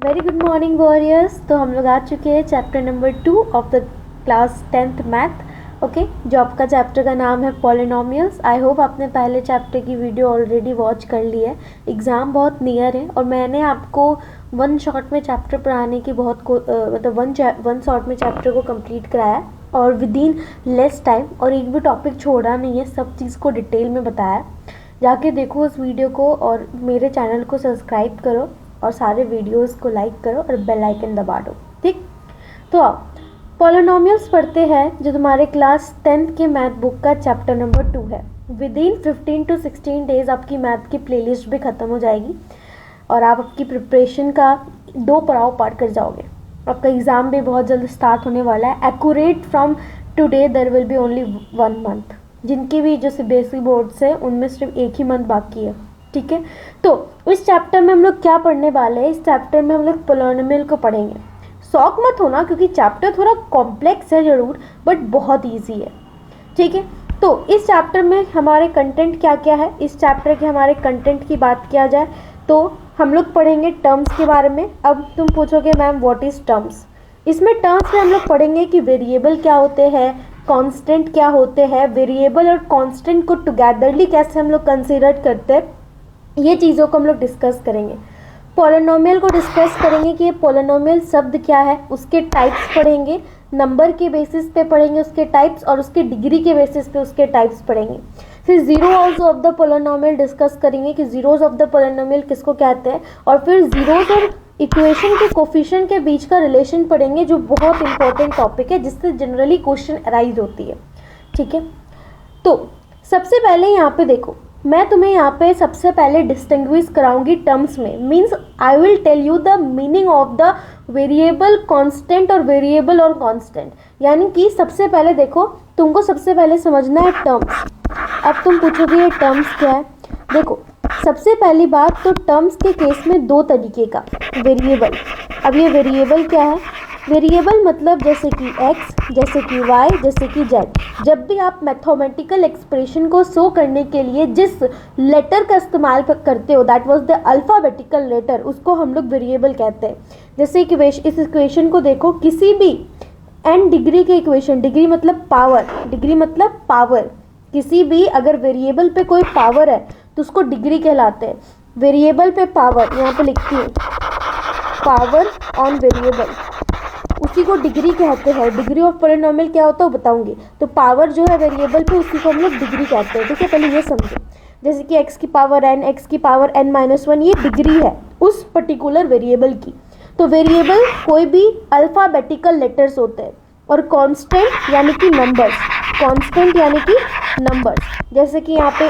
Very good morning warriors. तो हम लोग आ चुके हैं chapter number 2 of the class 10th math. Okay, जो आपका चैप्टर का नाम है पॉलिनोमियल्स। आई होप आपने पहले चैप्टर की वीडियो ऑलरेडी वॉच कर ली है। एग्ज़ाम बहुत नियर है और मैंने आपको वन शॉट में चैप्टर पढ़ाने की मतलब वन शॉट में चैप्टर को कंप्लीट कराया और विद इन लेस टाइम, और एक भी टॉपिक छोड़ा नहीं है, सब चीज़ को डिटेल में बताया। जाके देखो उस वीडियो को और मेरे चैनल को सब्सक्राइब करो और सारे वीडियोस को लाइक करो और बेल आइकन दबा दो, ठीक। तो आप पॉलिनोमियल्स पढ़ते हैं जो तुम्हारे क्लास 10th के मैथ बुक का चैप्टर नंबर 2 है। विद इन 15 to 16 डेज आपकी मैथ की प्लेलिस्ट भी ख़त्म हो जाएगी और आप आपकी प्रिपरेशन का 2 पड़ाव पार कर जाओगे। आपका एग्ज़ाम भी बहुत जल्द स्टार्ट होने वाला है। Accurate from today there will be only 1 month. जिनकी भी जो सीबीएसई बोर्ड से उनमें सिर्फ एक ही मंथ बाकी है, ठीक है। तो इस चैप्टर में हम लोग क्या पढ़ने वाले हैं? इस चैप्टर में हम लोग पॉलिनोमियल को पढ़ेंगे। शौक मत होना क्योंकि चैप्टर थोड़ा कॉम्प्लेक्स है ज़रूर, बट बहुत इजी है, ठीक है। तो इस चैप्टर में हमारे कंटेंट क्या क्या है, इस चैप्टर के हमारे कंटेंट की बात किया जाए तो हम लोग पढ़ेंगे टर्म्स के बारे में। अब तुम पूछोगे मैम व्हाट इज़ टर्म्स। इसमें टर्म्स में हम लोग पढ़ेंगे कि वेरिएबल क्या होते हैं, कांस्टेंट क्या होते हैं, वेरिएबल और कांस्टेंट को टुगेदरली कैसे हम लोग कंसीडर करते हैं, ये चीज़ों को हम लोग डिस्कस करेंगे। पॉलिनोमियल को डिस्कस करेंगे कि ये पॉलिनोमियल शब्द क्या है, उसके टाइप्स पढ़ेंगे, नंबर के बेसिस पे पढ़ेंगे उसके टाइप्स, और उसके डिग्री के बेसिस पे उसके टाइप्स पढ़ेंगे। फिर zeros of the polynomial discuss करेंगे कि जीरोज ऑफ द पॉलिनोमियल किसको कहते हैं, और फिर जीरोज और इक्वेशन के कोफिशिएंट के बीच का रिलेशन पढ़ेंगे, जो बहुत इंपॉर्टेंट टॉपिक है जिससे जनरली क्वेश्चन अराइज होती है, ठीक है। तो सबसे पहले यहाँ पे देखो, मैं तुम्हें यहाँ पे सबसे पहले डिस्टिंग्विश कराऊंगी टर्म्स में। Means I will tell you the meaning of the variable, constant और वेरिएबल और कांस्टेंट। यानी कि सबसे पहले देखो, तुमको सबसे पहले समझना है टर्म्स। अब तुम पूछोगे ये टर्म्स क्या है। देखो, सबसे पहली बात तो टर्म्स के केस में 2 तरीके का वेरिएबल। अब ये वेरिएबल क्या है? वेरिएबल मतलब जैसे कि x, जैसे कि y, जैसे कि z। जब भी आप मैथमेटिकल एक्सप्रेशन को शो करने के लिए जिस लेटर का इस्तेमाल करते हो, that was the alphabetical letter, उसको हम लोग वेरिएबल कहते हैं। जैसे कि इस इक्वेशन को देखो, किसी भी n डिग्री के इक्वेशन, डिग्री मतलब पावर, डिग्री मतलब पावर, किसी भी अगर वेरिएबल पे कोई पावर है तो उसको डिग्री कहलाते हैं। वेरिएबल पे पावर, यहाँ पे लिखती हूँ पावर ऑन वेरिएबल, उसी को डिग्री कहते हैं। डिग्री ऑफ पॉलिनोमियल क्या होता है वो बताऊंगी। तो पावर जो है वेरिएबल पे, उसी को हम लोग डिग्री कहते हैं, ठीक है। पहले ये समझो, जैसे कि x की पावर n, x की पावर n-1, ये डिग्री है उस पर्टिकुलर वेरिएबल की। तो वेरिएबल कोई भी अल्फ़ाबेटिकल लेटर्स होते हैं, और कांस्टेंट यानी कि नंबर्स, कांस्टेंट यानी कि नंबर्स, जैसे कि यहाँ पे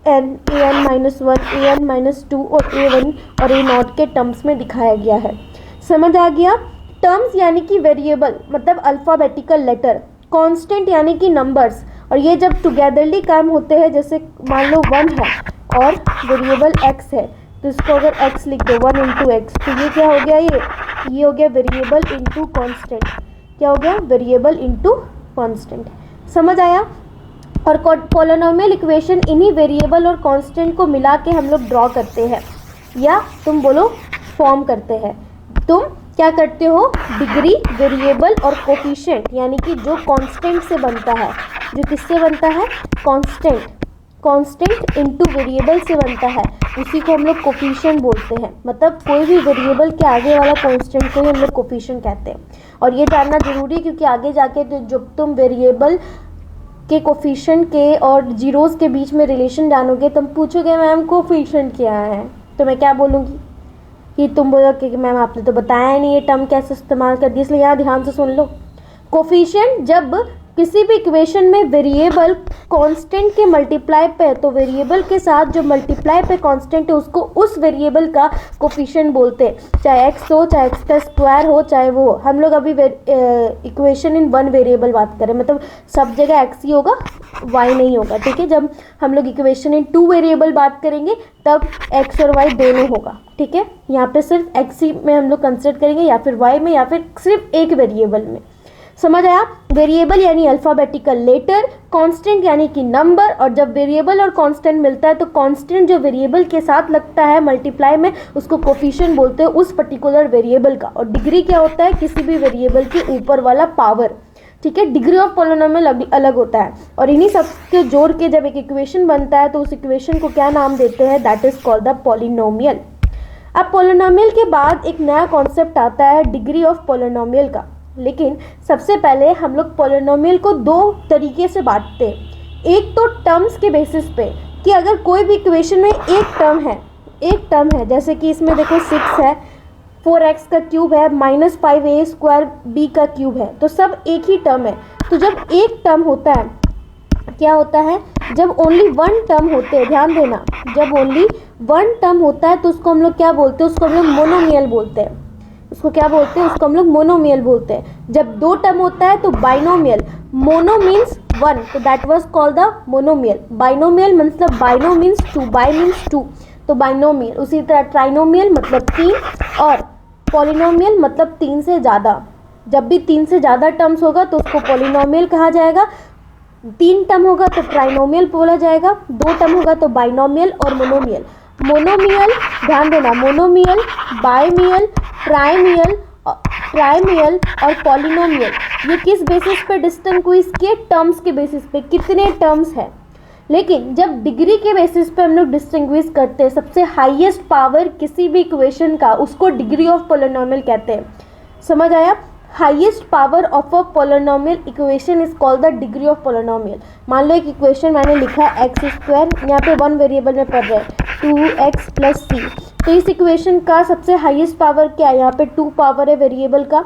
an-1, an-2 और a1 और a0 के टर्म्स में दिखाया गया है। समझ आ गया? टर्म्स यानी कि वेरिएबल मतलब अल्फ़ाबेटिकल लेटर, कांस्टेंट यानी कि नंबर्स, और ये जब टुगेदरली काम होते हैं, जैसे मान लो 1 है और वेरिएबल x है, तो इसको अगर x लिख दो 1 × x, तो ये क्या हो गया? ये हो गया वेरिएबल इंटू कांस्टेंट। क्या हो गया? Variable into constant. समझ आया? और पॉलिनोमियल इक्वेशन इन्हीं वेरिएबल और कांस्टेंट को मिला के हम लोग ड्रॉ करते हैं, या तुम बोलो फॉर्म करते हैं। तुम क्या करते हो? डिग्री, वेरिएबल और कोफिशिएंट, यानी कि जो कांस्टेंट से बनता है, जो किससे बनता है? कांस्टेंट इंटू वेरिएबल से बनता है, उसी को हम लोग कोफिशिएंट बोलते हैं। मतलब कोई भी वेरिएबल के आगे वाला कांस्टेंट को ही हम लोग कोफिशिएंट कहते हैं। और ये जानना जरूरी है क्योंकि आगे जाके जब तुम वेरिएबल के कोफिशिएंट के और जीरोस के बीच में रिलेशन जानोगे, तुम पूछोगे मैम कोफिशिएंट क्या है, तो मैं क्या बोलूँगी कि तुम बोलोगे कि मैम आपने तो बताया नहीं ये टर्म कैसे इस्तेमाल कर दी, इसलिए यहाँ ध्यान से सुन लो। कोफिशिएंट जब किसी भी इक्वेशन में वेरिएबल कांस्टेंट के मल्टीप्लाई पे है, तो वेरिएबल के साथ जो मल्टीप्लाई पे कांस्टेंट है उसको उस वेरिएबल का कोफिशिएंट बोलते हैं। चाहे x हो, चाहे x का स्क्वायर हो, चाहे वो हो। हम लोग अभी इक्वेशन इन 1 वेरिएबल बात करें, मतलब सब जगह x ही होगा, y नहीं होगा, ठीक है। जब हम लोग इक्वेशन इन 2 वेरिएबल बात करेंगे तब x और y दोनों होगा, ठीक है। यहाँ पे सिर्फ x ही में हम लोग कंसिडर करेंगे, या फिर y में, या फिर सिर्फ एक वेरिएबल में। समझ आया? वेरिएबल यानी अल्फ़ाबेटिकल लेटर, कांस्टेंट यानी कि नंबर, और जब वेरिएबल और कांस्टेंट मिलता है तो कांस्टेंट जो वेरिएबल के साथ लगता है मल्टीप्लाई में उसको कोफिशिएंट बोलते हैं उस पर्टिकुलर वेरिएबल का, और डिग्री क्या होता है? किसी भी वेरिएबल के ऊपर वाला पावर, ठीक है। डिग्री ऑफ पॉलिनोमियल अलग होता है, और इन्हीं सब के जोड़ के जब एक इक्वेशन बनता है तो उस इक्वेशन को क्या नाम देते हैं? That is called the polynomial. अब पॉलिनोमियल के बाद एक नया कॉन्सेप्ट आता है डिग्री ऑफ पॉलिनोमियल का, लेकिन सबसे पहले हम लोग पॉलिनोमियल को दो तरीके से बांटते हैं। एक तो टर्म्स के बेसिस पे कि अगर कोई भी इक्वेशन में एक टर्म है, जैसे कि इसमें देखो 6 है, 4x का क्यूब है, -5a² b का क्यूब है, तो सब एक ही टर्म है। तो जब एक टर्म होता है, क्या होता है? जब ओनली वन टर्म होते हैं, ध्यान देना, जब ओनली वन टर्म होता है तो उसको हम लोग क्या बोलते हैं? उसको हम लोग मोनोमियल बोलते हैं। उसको क्या बोलते हैं? उसको हम लोग मोनोमियल बोलते हैं। जब दो टर्म होता है तो बाइनोमियल। मोनो मीन्स वन, तो that was called the monomial. Binomial मतलब bino means two, bi means two, तो बाइनोमियल। उसी तरह ट्राइनोमियल मतलब 3, और पॉलिनोमियल मतलब 3 से ज़्यादा। जब भी 3 से ज़्यादा टर्म्स होगा तो उसको पॉलिनोमियल कहा जाएगा। 3 टर्म होगा तो ट्राइनोमियल बोला जाएगा, 2 टर्म होगा तो बाइनोमियल और मोनोमियल। मोनोमियल, ध्यान देना, मोनोमियल, बाइमियल, ट्राइमियल और पॉलिनोमियल, ये किस बेसिस पे डिस्टिंग्विश किए? टर्म्स के बेसिस पे, कितने टर्म्स हैं। लेकिन जब डिग्री के बेसिस पे हम लोग डिस्टिंग्विश करते हैं सबसे हाईएस्ट पावर किसी भी इक्वेशन का, उसको डिग्री ऑफ पॉलिनोमियल कहते हैं। समझ आया? Highest power of a polynomial equation is called the degree of polynomial. मान लो एक इक्वेशन मैंने लिखा x², यहाँ पे वन वेरिएबल में पढ़ रहे हैं 2x + c, तो इस इक्वेशन का सबसे हाईएस्ट पावर क्या है? यहाँ पे 2 पावर है वेरिएबल का।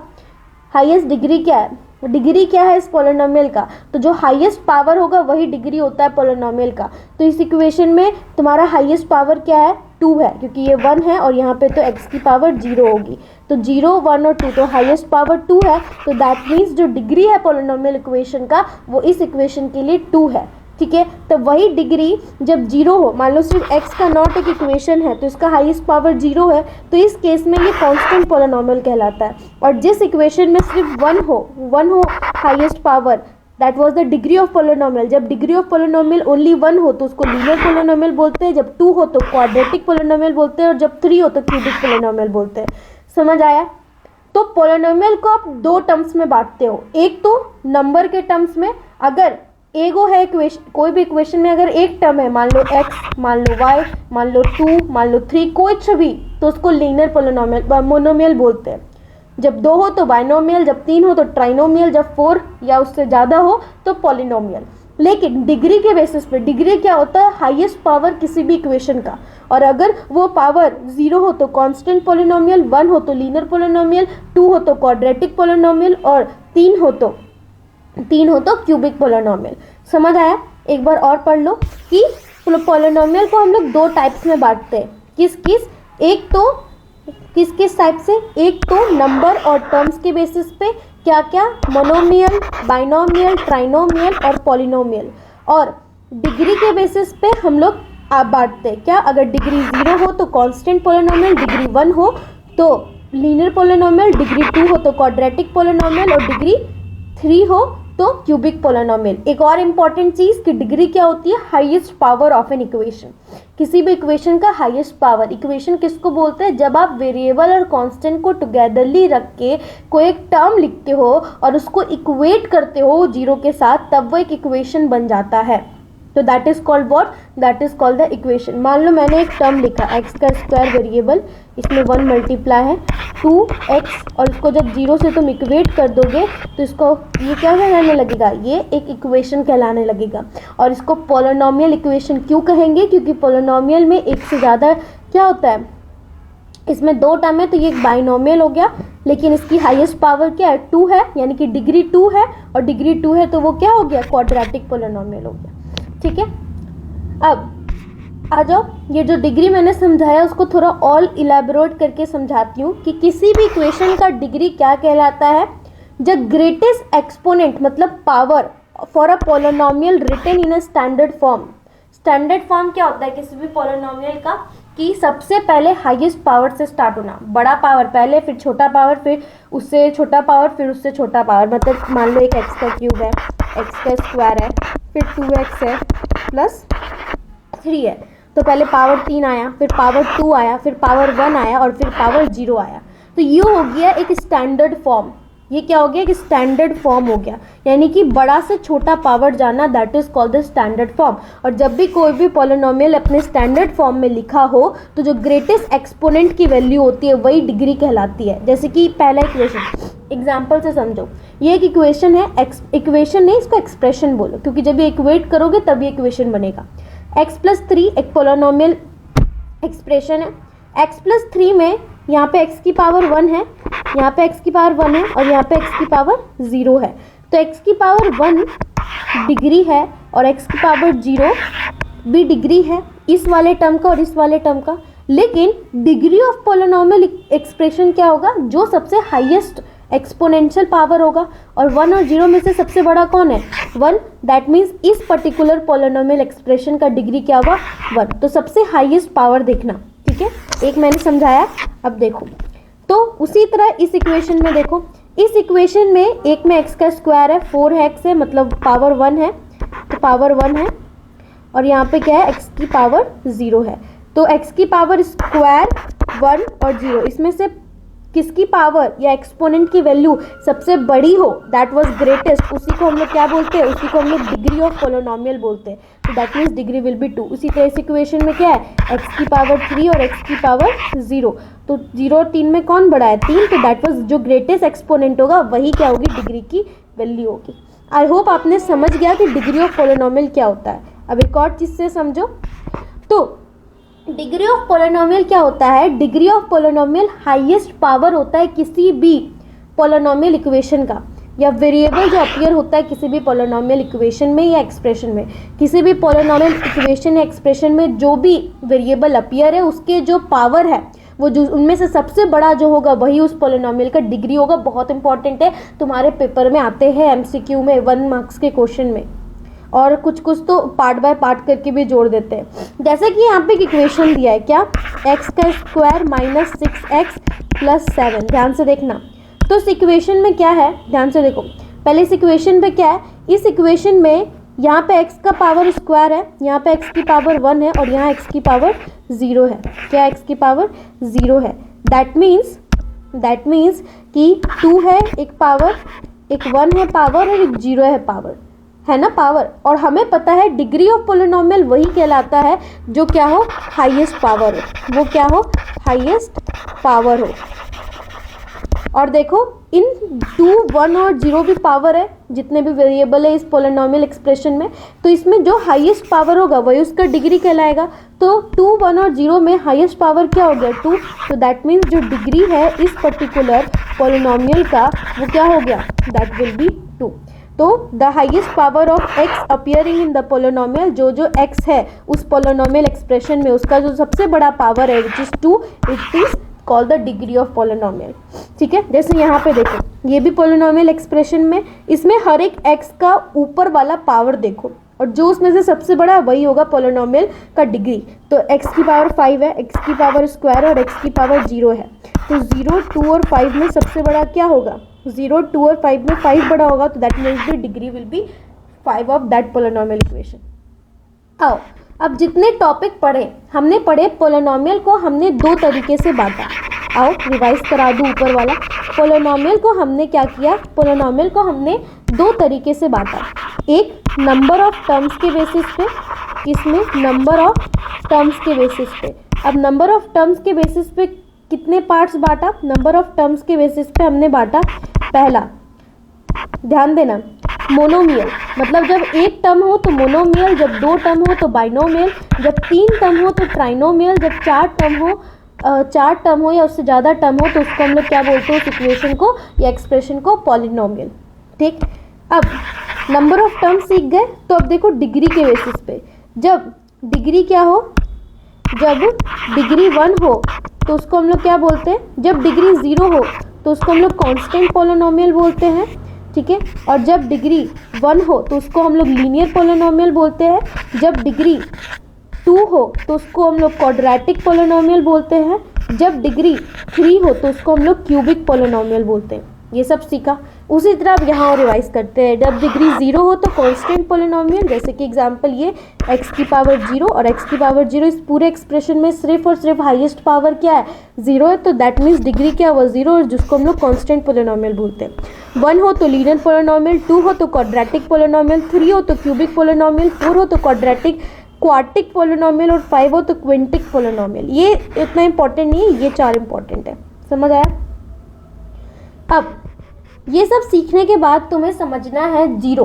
हाईएस्ट डिग्री क्या है? डिग्री क्या है इस पॉलिनोमियल का? तो जो हाईएस्ट पावर होगा वही डिग्री होता है पॉलिनोमियल का। तो इस इक्वेशन में तुम्हारा हाईएस्ट पावर क्या है? 2 है, क्योंकि ये 1 है और यहाँ पे तो x की पावर 0 होगी, तो 0, 1 और 2, तो हाईएस्ट पावर 2 है। तो दैट मीन्स जो डिग्री है पॉलिनोमियल इक्वेशन का वो इस इक्वेशन के लिए 2 है, ठीक है। तो वही डिग्री जब 0 हो, मान लो सिर्फ x का नॉट एक इक्वेशन है तो इसका हाईएस्ट पावर 0 है, तो इस केस में ये कांस्टेंट पॉलिनोमियल कहलाता है। और जिस इक्वेशन में सिर्फ 1 हो highest power, that was the degree of polynomial. जब डिग्री ऑफ पॉलिनोमियल ओनली 1 हो तो उसको लीनियर पॉलिनोमियल बोलते हैं, जब 2 हो तो क्वाड्रेटिक पॉलिनोमियल बोलते हैं, और जब 3 हो तो क्यूबिक पॉलिनोमियल बोलते हैं। समझ आया? तो पॉलिनोमियल को आप दो टर्म्स में बांटते हो, एक तो नंबर के टर्म्स में, अगर एगो है इक्वेशन, कोई भी इक्वेशन में अगर एक टर्म है, मान लो x, मान लो y, मान लो 2, मान लो 3, कुछ भी, तो उसको लीनियर पॉलिनोमियल मोनोमियल बोलते हैं। जब 2 हो तो बाइनोमियल, जब 3 हो तो ट्राइनोमियल, जब 4 या उससे ज़्यादा हो तो पॉलिनोमियल। लेकिन डिग्री के बेसिस पे, डिग्री क्या होता है? हाईएस्ट पावर किसी भी इक्वेशन का, और अगर वो पावर 0 हो तो कांस्टेंट पॉलिनोमियल, 1 हो तो लीनियर पॉलिनोमियल, 2 हो तो क्वाड्रेटिक पॉलिनोमियल, और 3 हो तो क्यूबिक पॉलिनोमियल। समझ आया? एक बार और पढ़ लो कि पॉलिनोमियल को हम लोग दो टाइप्स में बांटते हैं। किस किस टाइप से? एक तो नंबर और टर्म्स के बेसिस पे, क्या क्या? मोनोमियल, बाइनोमियल, ट्राइनोमियल और पॉलिनोमियल। और डिग्री के बेसिस पे हम लोग आप बांटते हैं, क्या? अगर डिग्री 0 हो तो कांस्टेंट पॉलिनोमियल, डिग्री 1 हो तो लीनियर पॉलिनोमियल, डिग्री 2 हो तो क्वाड्रेटिक पॉलिनोमियल, और डिग्री 3 हो तो क्यूबिक पॉलिनोमियल। एक और इम्पॉर्टेंट चीज़ कि डिग्री क्या होती है? Highest power of an equation. किसी भी इक्वेशन का हाईएस्ट पावर, इक्वेशन किसको बोलते हैं? जब आप वेरिएबल और कांस्टेंट को टुगेदरली रख के कोई एक टर्म लिखते हो और उसको इक्वेट करते हो 0 के साथ, तब वो एक इक्वेशन बन जाता है। तो that is called what? That is called the equation. मान लो मैंने एक टर्म लिखा x का स्क्वायर वेरिएबल, इसमें 1 मल्टीप्लाई है 2x, और इसको जब 0 से तुम इक्वेट कर दोगे तो इसको ये क्या कहलाने लगेगा? ये एक इक्वेशन कहलाने लगेगा। और इसको पॉलिनोमियल इक्वेशन क्यों कहेंगे? क्योंकि पॉलिनोमियल में एक से ज़्यादा क्या होता है, इसमें 2 टर्म है तो ये एक बाइनोमियल हो गया, लेकिन इसकी हाईएस्ट पावर क्या है? 2 है, यानी कि डिग्री 2 है, और डिग्री 2 है तो वो क्या हो गया? क्वाड्रेटिक पॉलिनोमियल हो गया। ठीक है, अब आ जाओ, ये जो डिग्री मैंने समझाया उसको थोड़ा और इलेबोरेट करके समझाती हूँ कि किसी भी इक्वेशन का डिग्री क्या कहलाता है। जब ग्रेटेस्ट एक्सपोनेंट मतलब power for a polynomial written in a standard form. Standard form क्या होता है किसी भी पॉलिनोमियल का? कि सबसे पहले हाईएस्ट पावर से स्टार्ट होना, बड़ा पावर पहले, फिर छोटा पावर, फिर उससे छोटा पावर, फिर उससे छोटा पावर। मतलब मान लो एक एक्स का क्यूब है, एक्स का स्क्वायर है, फिर 2x है प्लस 3 है, तो पहले पावर 3 आया, फिर पावर 2 आया, फिर पावर 1 आया और फिर पावर 0 आया। तो ये हो गया एक स्टैंडर्ड फॉर्म। ये क्या हो गया, एक स्टैंडर्ड फॉर्म हो गया, यानी कि बड़ा से छोटा पावर जाना, that is called the standard form. और जब भी कोई भी पॉलिनोमियल अपने स्टैंडर्ड फॉर्म में लिखा हो तो जो ग्रेटेस्ट एक्सपोनेंट की वैल्यू होती है वही डिग्री कहलाती है। जैसे कि पहला इक्वेशन एग्जाम्पल से समझो, ये एक इक्वेशन है, इक्वेशन नहीं इसको एक्सप्रेशन बोलो, क्योंकि जब ये इक्वेट करोगे तब ये इक्वेशन बनेगा। x+3 एक पॉलिनोमियल एक्सप्रेशन है। x+3 में यहाँ पे x की पावर 1 है, यहाँ पे x की पावर 1 है और यहाँ पे x की पावर 0 है। तो x की पावर 1 डिग्री है और x की पावर 0 भी डिग्री है, इस वाले टर्म का और इस वाले टर्म का। लेकिन डिग्री ऑफ पॉलिनोमियल एक्सप्रेशन क्या होगा, जो सबसे हाईएस्ट एक्सपोनेंशियल पावर होगा, और 1 और 0 में से सबसे बड़ा कौन है, 1। दैट मीन्स इस पर्टिकुलर पॉलिनोमियल एक्सप्रेशन का डिग्री क्या होगा, 1। तो सबसे हाईएस्ट पावर देखना, ठीक है। एक मैंने समझाया, अब देखो। तो उसी तरह इस इक्वेशन में देखो, इस इक्वेशन में एक में x का स्क्वायर है, 4x है, मतलब पावर 1 है, तो पावर 1 है, और यहाँ पे क्या है, x की पावर 0 है। तो x की पावर स्क्वायर 1 और 0, इसमें से किसकी पावर या एक्सपोनेंट की वैल्यू सबसे बड़ी हो, दैट वाज ग्रेटेस्ट, उसी को हम लोग क्या बोलते हैं, उसी को हम लोग डिग्री ऑफ पॉलिनोमियल बोलते हैं। तो that means degree will be 2। उसी तरह इस इक्वेशन में क्या है, x की पावर 3 और x की पावर 0, तो 0 और 3 में कौन बड़ा है, 3। तो दैट वाज जो ग्रेटेस्ट एक्सपोनेंट होगा वही क्या होगी, डिग्री की वैल्यू होगी। आई होप आपने समझ गया कि डिग्री ऑफ पॉलिनोमियल क्या होता है। अब एक और चीज़ से समझो, तो डिग्री ऑफ पॉलिनोमियल क्या होता है, degree of polynomial highest power होता है किसी भी पॉलिनोमियल इक्वेशन का, या वेरिएबल जो अपीयर होता है किसी भी पॉलिनोमियल इक्वेशन में या एक्सप्रेशन में। किसी भी पॉलिनोमियल इक्वेशन या एक्सप्रेशन में जो भी वेरिएबल अपीयर है उसके जो पावर है, वो जो उनमें से सबसे बड़ा जो होगा वही उस पॉलिनोमियल का डिग्री होगा। बहुत इंपॉर्टेंट है, तुम्हारे पेपर में आते हैं MCQ में 1 मार्क्स के क्वेश्चन में, और कुछ कुछ तो पार्ट बाय पार्ट करके भी जोड़ देते हैं। जैसे कि यहाँ पे एक इक्वेशन दिया है, क्या, x का स्क्वायर माइनस 6x प्लस 7। ध्यान से देखना, तो इस इक्वेशन में क्या है, ध्यान से देखो। पहले इस इक्वेशन पे क्या है, इस इक्वेशन में यहाँ पे x का पावर स्क्वायर है, यहाँ पे x की पावर 1 है और यहाँ x की पावर 0 है। क्या, x की पावर 0 है। दैट मीन्स कि 2 है एक पावर, एक 1 है पावर और एक 0 है पावर, है ना, पावर। और हमें पता है डिग्री ऑफ पॉलिनोमियल वही कहलाता है जो क्या हो, हाईएस्ट पावर हो, वो क्या हो, हाईएस्ट पावर हो। और देखो इन 2, 1 और 0 भी पावर है, जितने भी वेरिएबल है इस पॉलिनोमियल एक्सप्रेशन में, तो इसमें जो हाईएस्ट पावर होगा वही उसका डिग्री कहलाएगा। तो 2, 1 और 0 में हाईएस्ट पावर क्या हो गया, 2। तो दैट मीन्स जो डिग्री है इस पर्टिकुलर पॉलिनोमियल का वो क्या हो गया, दैट विल बी 2। तो the highest power of x appearing in the polynomial, जो x है उस पोलिनोमियल एक्सप्रेशन में उसका जो सबसे बड़ा पावर है which is 2, it is called the degree of polynomial. ठीक है, जैसे यहाँ पे देखो, ये भी पोलिनोमियल एक्सप्रेशन में, इसमें हर एक x का ऊपर वाला पावर देखो, और जो उसमें से सबसे बड़ा है वही होगा पोलिनोमियल का डिग्री। तो x की पावर 5 है, x की पावर स्क्वायर और x की पावर 0 है। तो 0, 2 और 5 में सबसे बड़ा क्या होगा, 0, 2 और 5 में 5 बड़ा होगा, तो that means the degree will be 5 of that polynomial equation. आओ अब जितने टॉपिक पढ़े, हमने पढ़े पोलिनोमियल को हमने 2 तरीके से बांटा। आओ रिवाइज करा दूँ ऊपर वाला। पोलिनोमियल को हमने क्या किया, पोलिनोमियल को हमने 2 तरीके से बांटा। एक नंबर ऑफ टर्म्स के बेसिस पे, किसमें, नंबर ऑफ टर्म्स के बेसिस पे। अब नंबर ऑफ टर्म्स के बेसिस पे कितने पार्ट्स बांटा, नंबर ऑफ टर्म्स के बेसिस पे हमने बांटा, पहला ध्यान देना, मोनोमियल, मतलब जब एक टर्म हो तो मोनोमियल, जब 2 टर्म हो तो बाइनोमियल, जब 3 टर्म हो तो ट्राइनोमियल, जब 4 टर्म हो या उससे ज़्यादा टर्म हो तो उसको हम लोग क्या बोलते हैं, उस इक्वेशन को या एक्सप्रेशन को, पॉलिनोमियल। ठीक, अब नंबर ऑफ टर्म सीख गए, तो अब देखो डिग्री के बेसिस पे, जब डिग्री क्या हो, जब डिग्री 1 हो तो उसको हम लोग क्या बोलते हैं, जब डिग्री 0 हो तो उसको हम लोग कांस्टेंट पॉलिनोमियल बोलते हैं। ठीक है, और जब डिग्री 1 हो तो उसको हम लोग लीनियर पॉलिनोमियल बोलते हैं। जब डिग्री 2 हो तो उसको हम लोग क्वाड्रेटिक पोलिनोमियल बोलते हैं, जब डिग्री 3 हो तो उसको हम लोग क्यूबिक पोलिनोमियल बोलते हैं। ये सब सीखा। उसी तरह अब यहाँ और रिवाइज करते हैं। जब डिग्री 0 हो तो कांस्टेंट पोलिनोमियल, जैसे कि एग्जांपल ये x की पावर 0 और x की पावर 0, इस पूरे एक्सप्रेशन में सिर्फ और सिर्फ हाईएस्ट पावर क्या है 0 है, तो दैट मीन्स डिग्री क्या हुआ 0, और जिसको हम लोग कांस्टेंट पोलिनोमियल बोलते हैं। 1 हो तो लीनियर पोलिनोमियल, 2 हो तो क्वाड्रेटिक पोलिनोमियल, 3 हो तो क्यूबिक पोलिनोमियल, 4 हो तो क्वार्टिक पोलिनोमियल और 5 हो तो क्विंटिक पोलिनोमियल। ये इतना इंपॉर्टेंट नहीं है, ये 4 इंपॉर्टेंट है। समझ आया? अब ये सब सीखने के बाद तुम्हें समझना है जीरो।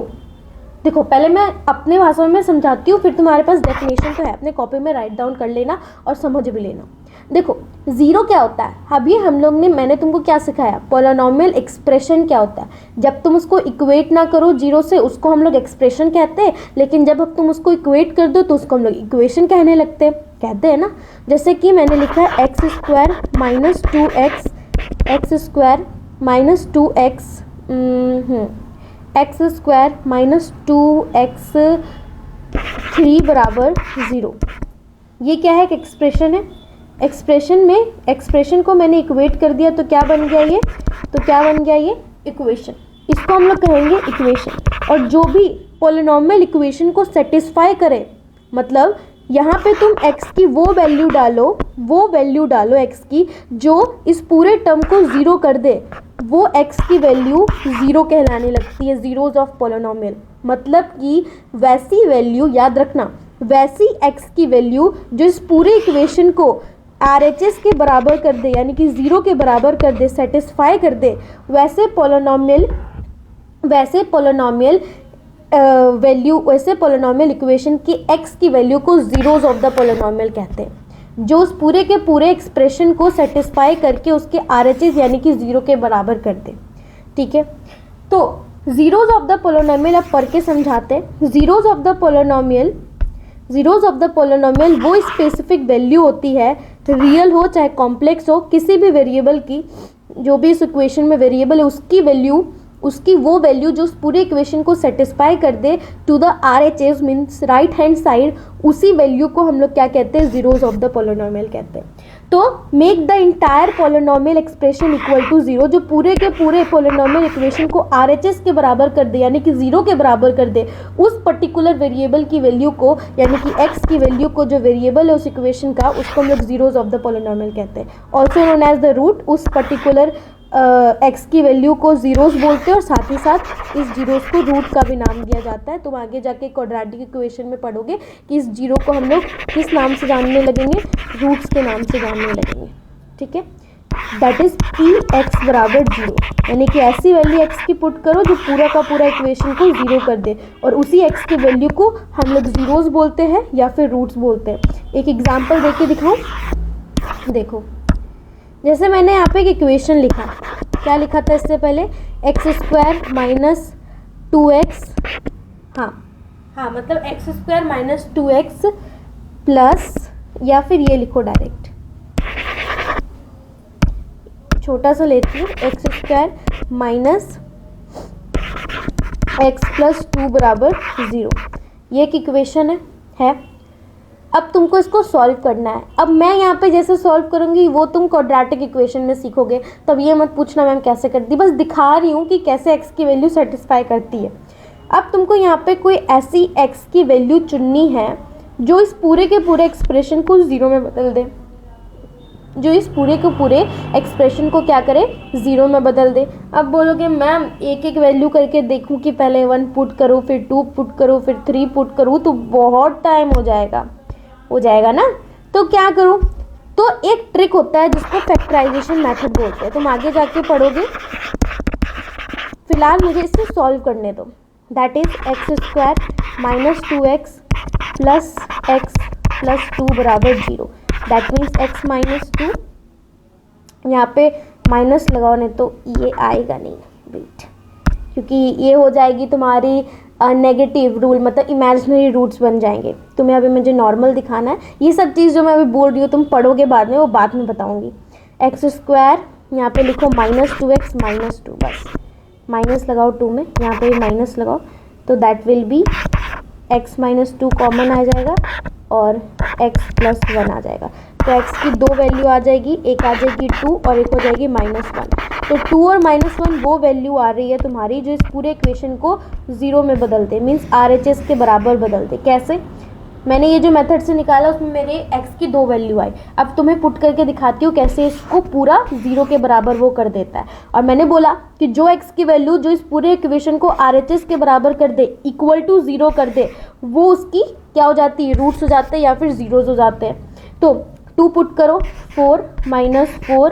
देखो पहले मैं अपने भाषा में समझाती हूँ, फिर तुम्हारे पास डेफिनेशन तो है, अपने कॉपी में राइट डाउन कर लेना और समझ भी लेना। देखो जीरो क्या होता है, अभी हम लोग ने, मैंने तुमको क्या सिखाया, पोलिनोमियल एक्सप्रेशन क्या होता है। जब तुम उसको इक्वेट ना करो जीरो से, उसको हम लोग एक्सप्रेशन कहते हैं, लेकिन जब अब तुम उसको इक्वेट कर दो तो उसको हम लोग इक्वेशन कहते हैं ना। जैसे कि मैंने लिखा है x square minus 2x, x square minus 2x, x square minus 2x3 बराबर 0। ये क्या है? एक एक्सप्रेशन है। एक्सप्रेशन को मैंने इक्वेट कर दिया तो क्या बन गया ये? इक्वेशन। इसको हम लोग कहेंगे इक्वेशन। और जो भी पोलिनोमियल इक्वेशन को सेटिस्फाई करे, मतलब यहाँ पे तुम x की वो वैल्यू डालो x की जो इस पूरे टर्म को 0 कर दे, वो x की वैल्यू 0 कहलाने लगती है, जीरोज ऑफ पोलिनोमियल। मतलब कि वैसी वैल्यू, याद रखना, वैसी x की वैल्यू जो इस पूरे इक्वेशन को RHS के बराबर कर दे, यानी कि 0 के बराबर कर दे, सेटिस्फाई कर दे, वैसे पोलिनोमियल इक्वेशन की x की वैल्यू को जीरोज ऑफ द पोलिनोमियल कहते हैं, जो उस पूरे के पूरे एक्सप्रेशन को सेटिस्फाई करके उसके RHS यानी कि 0 के बराबर कर दे। ठीक है, तो जीरोज ऑफ द पोलिनोमियल अब पढ़ के समझाते हैं। जीरोज ऑफ द पोलिनोमियल वो स्पेसिफिक वैल्यू होती है, रियल हो चाहे कॉम्प्लेक्स हो, किसी भी वेरिएबल की, जो भी इस इक्वेशन में वेरिएबल है उसकी वो वैल्यू जो उस पूरे इक्वेशन को सेटिस्फाई कर दे to the RHS means right hand side, उसी वैल्यू को हम लोग क्या कहते हैं? जीरोज ऑफ द पोलिनोमियल कहते हैं। तो make the entire polynomial expression equal to 0, जो पूरे के पूरे पोलिनोमियल इक्वेशन को RHS के बराबर कर दे, यानी कि 0 के बराबर कर दे, उस पर्टिकुलर वेरिएबल की वैल्यू को, यानी कि x की वैल्यू को, जो वेरिएबल है उस इक्वेशन का, उसको हम लोग जीरोज ऑफ द पोलिनोमियल कहते हैं। Also known as the root, उस पर्टिकुलर x की वैल्यू को जीरोस बोलते हैं, और साथ ही साथ इस जीरोस को रूट का भी नाम दिया जाता है। तुम आगे जाके क्वाड्रेटिक इक्वेशन में पढ़ोगे कि इस जीरो को हम लोग किस नाम से जानने लगेंगे? रूट्स के नाम से जानने लगेंगे। ठीक है, दैट इज कि x बराबर 0, यानी कि ऐसी वैल्यू x की पुट करो जो पूरा का पूरा इक्वेशन को 0 कर दे, और उसी x की वैल्यू को हम लोग जीरोस बोलते हैं या फिर रूट्स बोलते हैं। एक एग्जाम्पल दे के दिखाऊँ? देखो, जैसे मैंने यहाँ पे एक इक्वेशन लिखा, क्या लिखा था इससे पहले? एक्स स्क्वायर माइनस 2x, हाँ मतलब x square minus 2x plus, या फिर ये लिखो डायरेक्ट, छोटा सा लेती हूँ, x square minus x plus 2 बराबर 0। ये एक इक्वेशन है। अब तुमको इसको सॉल्व करना है। अब मैं यहाँ पे जैसे सॉल्व करूँगी वो तुम क्वाड्रेटिक इक्वेशन में सीखोगे, तब ये मत पूछना मैम कैसे करती, बस दिखा रही हूँ कि कैसे x की वैल्यू सेटिस्फाई करती है। अब तुमको यहाँ पे कोई ऐसी x की वैल्यू चुननी है जो इस पूरे के पूरे एक्सप्रेशन को 0 में बदल दे, जो इस पूरे के पूरे एक्सप्रेशन को क्या करे? 0 में बदल दे। अब बोलोगे मैम एक एक वैल्यू करके देखूँ कि पहले 1 पुट करूँ, फिर 2 पुट करूँ, फिर 3 पुट करूँ, तो बहुत टाइम हो जाएगा ना। तो क्या करूँ? तो एक ट्रिक होता है जिसको फैक्टराइजेशन मेथड बोलते हैं, तुम आगे जाके पढ़ोगे। फिलहाल मुझे इसे सॉल्व करने दो। That is x square minus 2x plus x plus 2 बराबर 0। दैट मीन्स x माइनस 2, यहाँ पे माइनस लगाओ नहीं तो ये आएगा नहीं, वेट, क्योंकि ये हो जाएगी तुम्हारी नेगेटिव रूल, मतलब इमेजिनरी रूट्स बन जाएंगे। तुम्हें अभी मुझे नॉर्मल दिखाना है। ये सब चीज़ जो मैं अभी बोल रही हूँ तुम पढ़ोगे बाद में, वो बाद में बताऊँगी। एक्स स्क्वायर यहाँ पे लिखो माइनस 2x माइनस 2, बस माइनस लगाओ 2 में, यहाँ पे भी माइनस लगाओ, तो that will be x minus 2 common आ जाएगा और x प्लस 1 आ जाएगा। तो x की दो वैल्यू आ जाएगी, एक आ जाएगी 2 और एक हो जाएगी -1। तो 2 और -1 वो वैल्यू आ रही है तुम्हारी जो इस पूरे इक्वेशन को 0 में बदल दे, मीन्स RHS के बराबर बदल दे। कैसे? मैंने ये जो मेथड से निकाला उसमें मेरे x की दो वैल्यू आई। अब तुम्हें पुट करके दिखाती हूँ कैसे इसको पूरा 0 के बराबर वो कर देता है। और मैंने बोला कि जो x की वैल्यू जो इस पूरे इक्वेशन को RHS के बराबर कर दे, इक्वल टू 0 कर दे, वो उसकी क्या हो जाती है? रूट्स हो जाते हैं या फिर जीरोज हो जाते हैं। तो 2 पुट करो, 4 माइनस 4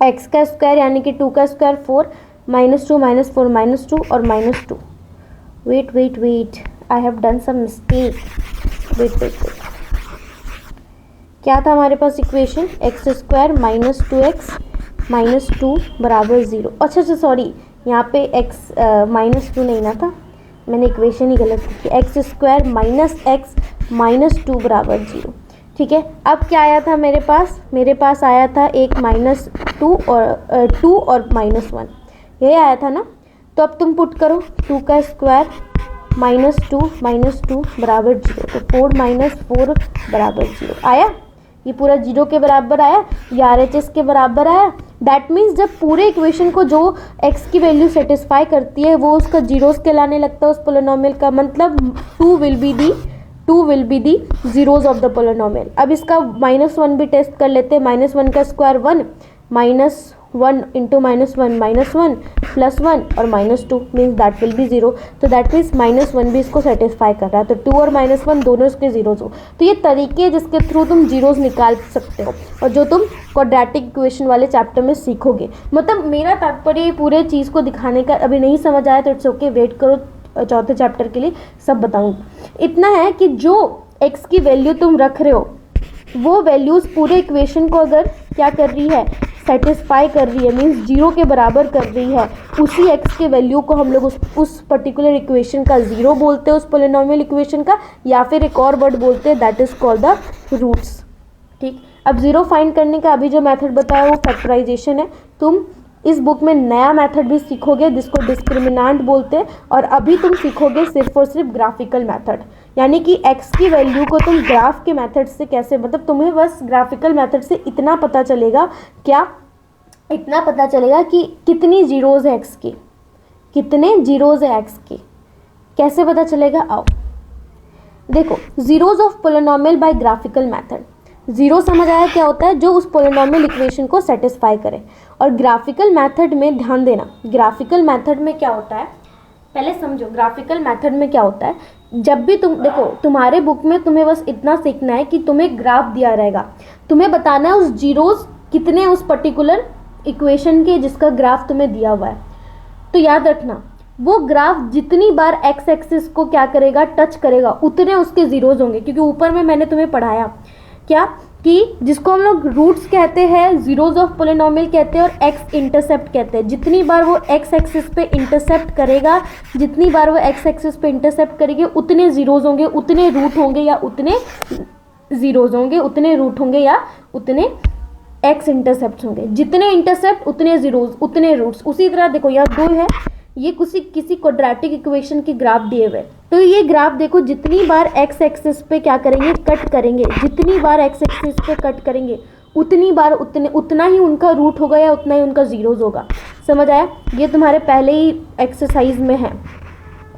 x का स्क्वायर यानी कि 2 का स्क्वायर 4 -2 -4 -2 और -2। Wait I have done some mistake. Wait क्या था हमारे पास equation? X square minus 2x minus 2 बराबर 0। अच्छा सॉरी, यहाँ पे x -2 नहीं ना था, मैंने इक्वेशन ही गलत लिखी। X square minus x minus 2 बराबर 0। ठीक है, अब क्या आया था मेरे पास? मेरे पास आया था एक -2 और 2 और -1, यही आया था ना। तो अब तुम पुट करो 2 का स्क्वायर -2 बराबर 0। तो 4 -4 बराबर 0 आया। ये पूरा 0 के बराबर आया, ये RHS के बराबर आया। दैट मीन्स जब पूरे इक्वेशन को जो x की वैल्यू सेटिस्फाई करती है वो उसका जीरोस कहलाने लगता है उस पोलिनोमियल का। मतलब 2 will be the zeros of the polynomial. अब इसका -1 भी टेस्ट कर लेते हैं। -1 का स्क्वायर 1, -1 इंटू -1 -1 प्लस 1 और -2 मीन्स दैट विल बी 0। तो दैट मीन्स -1 भी इसको सेटिस्फाई कर रहा है। तो 2 और -1 दोनों इसके जीरोज हो। तो ये तरीके हैं जिसके थ्रू तुम जीरोज निकाल सकते हो और जो तुम क्वाड्रेटिक इक्वेशन वाले चैप्टर में सीखोगे। मतलब मेरा तात्पर्य पूरे चीज़ को दिखाने का, अभी नहीं समझ आया तो इट्स ओके, वेट करो, चौथे चैप्टर के लिए सब बताऊंगी। इतना है कि जो x की वैल्यू तुम रख रहे हो वो वैल्यूज़ पूरे इक्वेशन को अगर क्या कर रही है? सेटिस्फाई कर रही है, मीन्स 0 के बराबर कर रही है। उसी x के वैल्यू को हम लोग उस पर्टिकुलर इक्वेशन का 0 बोलते हैं, उस पोलिनोमियल इक्वेशन का, या फिर एक और वर्ड बोलते हैं that is called the roots. ठीक, अब 0 फाइंड करने का अभी जो मेथड बताया वो फैक्टराइजेशन है। तुम इस बुक में नया मेथड भी सीखोगे जिसको डिस्क्रिमिनेंट बोलते हैं, और अभी तुम सीखोगे सिर्फ और सिर्फ ग्राफिकल मेथड, यानी कि x की वैल्यू को तुम ग्राफ के मेथड से कैसे, मतलब तुम्हें बस ग्राफिकल मेथड से इतना पता चलेगा, क्या इतना पता चलेगा कि कितनी जीरोज है x की, कितने जीरोज है x की। कैसे पता चलेगा? आओ देखो, zeros of polynomial by graphical method. Zero समझ आया क्या होता है? जो उस पोलिनोमियल इक्वेशन को सेटिस्फाई करे। और ग्राफिकल मेथड में ध्यान देना, ग्राफिकल मेथड में क्या होता है पहले समझो। ग्राफिकल मेथड में क्या होता है, जब भी तुम देखो, तुम्हारे बुक में तुम्हें बस इतना सीखना है कि तुम्हें ग्राफ दिया रहेगा, तुम्हें बताना है उस जीरोज कितने उस पर्टिकुलर इक्वेशन के जिसका ग्राफ तुम्हें दिया हुआ है। तो याद रखना, वो ग्राफ जितनी बार एक्स एक्सिस को क्या करेगा? टच करेगा, उतने उसके जीरोज होंगे। क्योंकि ऊपर में मैंने तुम्हें पढ़ाया क्या कि जिसको हम लोग रूट्स कहते हैं, जीरोज ऑफ पोलिनोमियल कहते हैं और एक्स इंटरसेप्ट कहते हैं। जितनी बार वो एक्स एक्सिस पे इंटरसेप्ट करेगा, जितनी बार वो एक्स एक्सिस पे इंटरसेप्ट करेगी, उतने जीरोज होंगे, उतने रूट होंगे या उतने जीरोज होंगे, उतने रूट होंगे या उतने एक्स इंटरसेप्ट होंगे। जितने इंटरसेप्ट उतने जीरोज उतने रूट्स। उसी तरह देखो, यहाँ 2 है, ये किसी क्वाड्रेटिक इक्वेशन की ग्राफ दिए हुए। तो ये ग्राफ देखो, जितनी बार एक्स एक्सिस पे क्या करेंगे? कट करेंगे। जितनी बार एक्स एक्सिस पे कट करेंगे उतनी बार उतना ही उनका रूट होगा या उतना ही उनका जीरोज होगा। समझ आया? ये तुम्हारे पहले ही एक्सरसाइज में है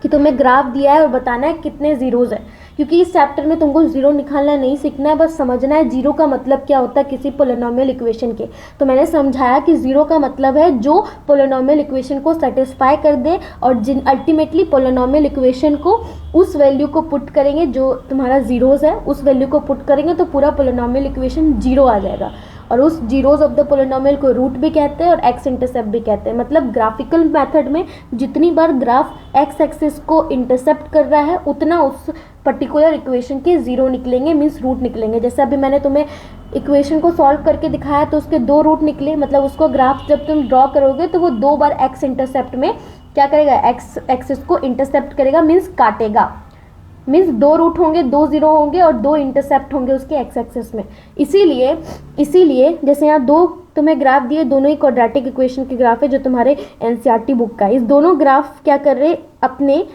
कि तुम्हें ग्राफ दिया है और बताना है कितने जीरोज है। क्योंकि इस चैप्टर में तुमको जीरो निकालना नहीं सीखना है, बस समझना है जीरो का मतलब क्या होता है किसी पोलिनोमियल इक्वेशन के। तो मैंने समझाया कि जीरो का मतलब है जो पोलिनोमियल इक्वेशन को सेटिस्फाई कर दे और जिन अल्टीमेटली पोलिनोमियल इक्वेशन को उस वैल्यू को पुट करेंगे जो तुम्हारा जीरोज है, उस वैल्यू को पुट करेंगे तो पूरा पोलिनोमियल इक्वेशन जीरो आ जाएगा। और उस जीरोज ऑफ द पोलिनोमियल को रूट भी कहते हैं और एक्स इंटरसेप्ट भी कहते हैं। मतलब ग्राफिकल मेथड में जितनी बार ग्राफ एक्स एक्सिस को इंटरसेप्ट कर रहा है उतना उस पर्टिकुलर इक्वेशन के जीरो निकलेंगे, मीन्स रूट निकलेंगे। जैसे अभी मैंने तुम्हें इक्वेशन को सॉल्व करके दिखाया तो उसके 2 रूट निकले। मतलब उसको ग्राफ जब तुम ड्रॉ करोगे तो वो 2 बार एक्स इंटरसेप्ट में क्या करेगा? एक्स एक्सिस को इंटरसेप्ट करेगा, मीन्स काटेगा। मीन्स 2 रूट होंगे, 2 जीरो होंगे और 2 इंटरसेप्ट होंगे उसके एक्स एक्सिस में। इसीलिए जैसे यहाँ 2 तुम्हें ग्राफ दिए, दोनों ही क्वाड्रेटिक इक्वेशन के ग्राफ है जो तुम्हारे एनसीईआरटी बुक का है। इस दोनों ग्राफ क्या कर रहे? अपने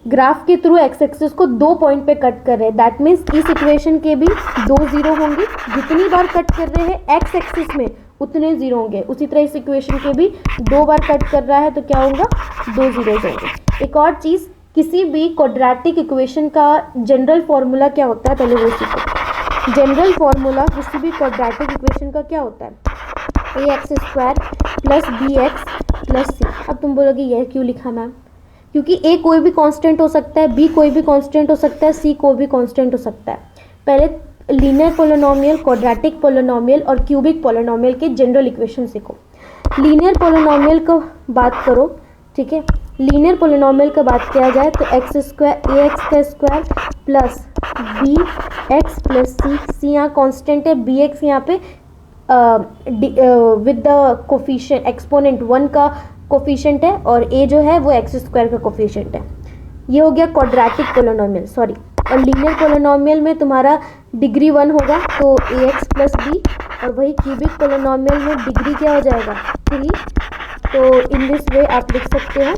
ग्राफ के थ्रू एक्स एक्सिस को 2 पॉइंट पे कट कर रहे हैं, दैट मीन्स इस इक्वेशन के भी 2 जीरो होंगे, जितनी बार कट कर रहे हैं एक्स एक्सिस में उतने जीरो होंगे। उसी तरह इस इक्वेशन के भी 2 बार कट कर रहा है तो क्या होगा, 2 जीरोज होंगे। एक और चीज़, किसी भी क्वाड्रेटिक इक्वेशन का जनरल फॉर्मूला क्या होता है, पहले वो सीखो। जनरल फॉर्मूला किसी भी क्वाड्रेटिक इक्वेशन का क्या होता है, ax square plus b x plus c. अब तुम बोलोगे यह क्यों लिखा मैम, क्योंकि a कोई भी कांस्टेंट हो सकता है, b कोई भी कांस्टेंट हो सकता है, c कोई भी कांस्टेंट हो सकता है। पहले लीनियर पोलिनोमियल, क्वाड्रेटिक पोलिनोमियल और क्यूबिक पोलिनोमियल के जनरल इक्वेशन सीखो। लीनियर पोलिनोमियल को बात करो, ठीक है, लीनियर पोलिनोमियल का बात किया जाए तो एक्स स्क्वायर ए एक्स का square plus b x plus c, c यहाँ कॉन्स्टेंट है, बी एक्स यहाँ पे विद द कोफिशिएंट एक्सपोनेंट 1 का कोफिशिएंट है और ए जो है वो एक्स स्क्वायर का कोफिशिएंट है। ये हो गया क्वाड्रेटिक पोलिनोमियल, सॉरी। और लीनियर पोलिनोमियल में तुम्हारा डिग्री 1 होगा तो ए एक्स प्लस बी, और वही क्यूबिक पोलिनोमियल में डिग्री क्या हो जाएगा, 3। तो इन दिस वे आप लिख सकते हो,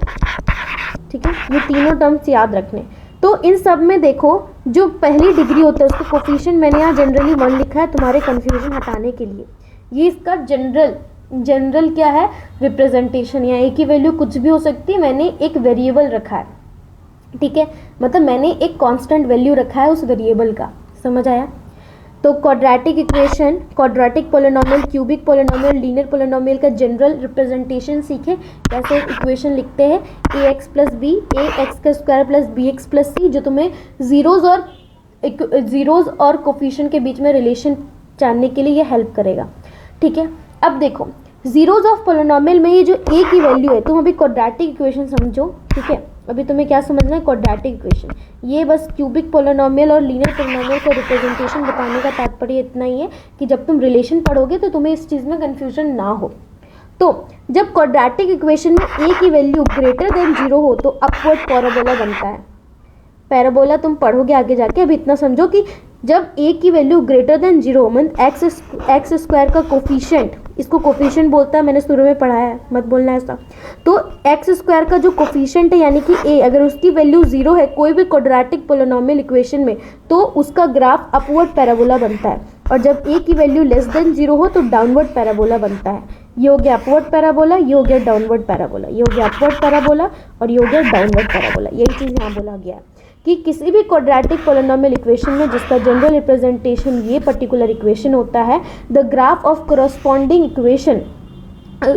ठीक है। ये तीनों टर्म्स याद रखने। तो इन सब में देखो जो पहली डिग्री होता है उसका कोफिशिएंट मैंने यहाँ जनरली 1 लिखा है तुम्हारे कंफ्यूजन हटाने के लिए। ये इसका जनरल क्या है, रिप्रेजेंटेशन। या ए की वैल्यू कुछ भी हो सकती है, मैंने एक वेरिएबल रखा है, ठीक है, मतलब मैंने एक कांस्टेंट वैल्यू रखा है उस वेरिएबल का, समझ आया। तो quadratic equation, quadratic polynomial, cubic polynomial, linear polynomial का जनरल रिप्रेजेंटेशन सीखे, कैसे इक्वेशन लिखते हैं, a x plus b, a x का square plus b x plus c, जो तुम्हें जीरोज और कोफिशिएंट के बीच में रिलेशन जानने के लिए ये हेल्प करेगा, ठीक है। अब देखो जीरोज ऑफ पोलिनोमियल में ये जो ए की वैल्यू है, तुम अभी क्वाड्रेटिक इक्वेशन समझो, ठीक है। अभी तुम्हें क्या समझना है, क्वाड्रेटिक इक्वेशन। ये बस क्यूबिक पोलिनोमियल और लीनियर पोलिनोमियल का रिप्रेजेंटेशन बताने का तात्पर्य इतना ही है कि जब तुम रिलेशन पढ़ोगे तो तुम्हें इस चीज़ में कन्फ्यूजन ना हो। तो जब क्वाड्रेटिक इक्वेशन में ए की वैल्यू ग्रेटर देन 0 हो तो अपवर्ड पैराबोला बनता है। पैराबोला तुम पढ़ोगे आगे जाके, अभी इतना समझो कि जब ए की वैल्यू ग्रेटर देन 0 मतलब एक्स स्क्वायर का कोफिशिएंट, इसको कोफिशिएंट बोलता है, मैंने शुरू में पढ़ाया है, मत बोलना ऐसा। तो एक्स स्क्वायर का जो कोफिशिएंट है यानी कि ए, अगर उसकी वैल्यू 0 है कोई भी क्वाड्रेटिक पोलिनोमियल इक्वेशन में, तो उसका ग्राफ अपवर्ड पैराबोला बनता है। और जब ए की वैल्यू लेस देन 0 हो तो डाउनवर्ड पैराबोला बनता है। ये हो गया अपवर्ड पैराबोला, ये हो गया डाउनवर्ड पैराबोला, ये हो गया अपवर्ड पैराबोला और ये हो गया डाउनवर्ड पैराबोला। यही चीज़ यहाँ बोला गया है कि किसी भी क्वाड्रेटिक पोलिनोमियल इक्वेशन में जिसका जनरल रिप्रेजेंटेशन ये पर्टिकुलर इक्वेशन होता है, the graph of corresponding equation,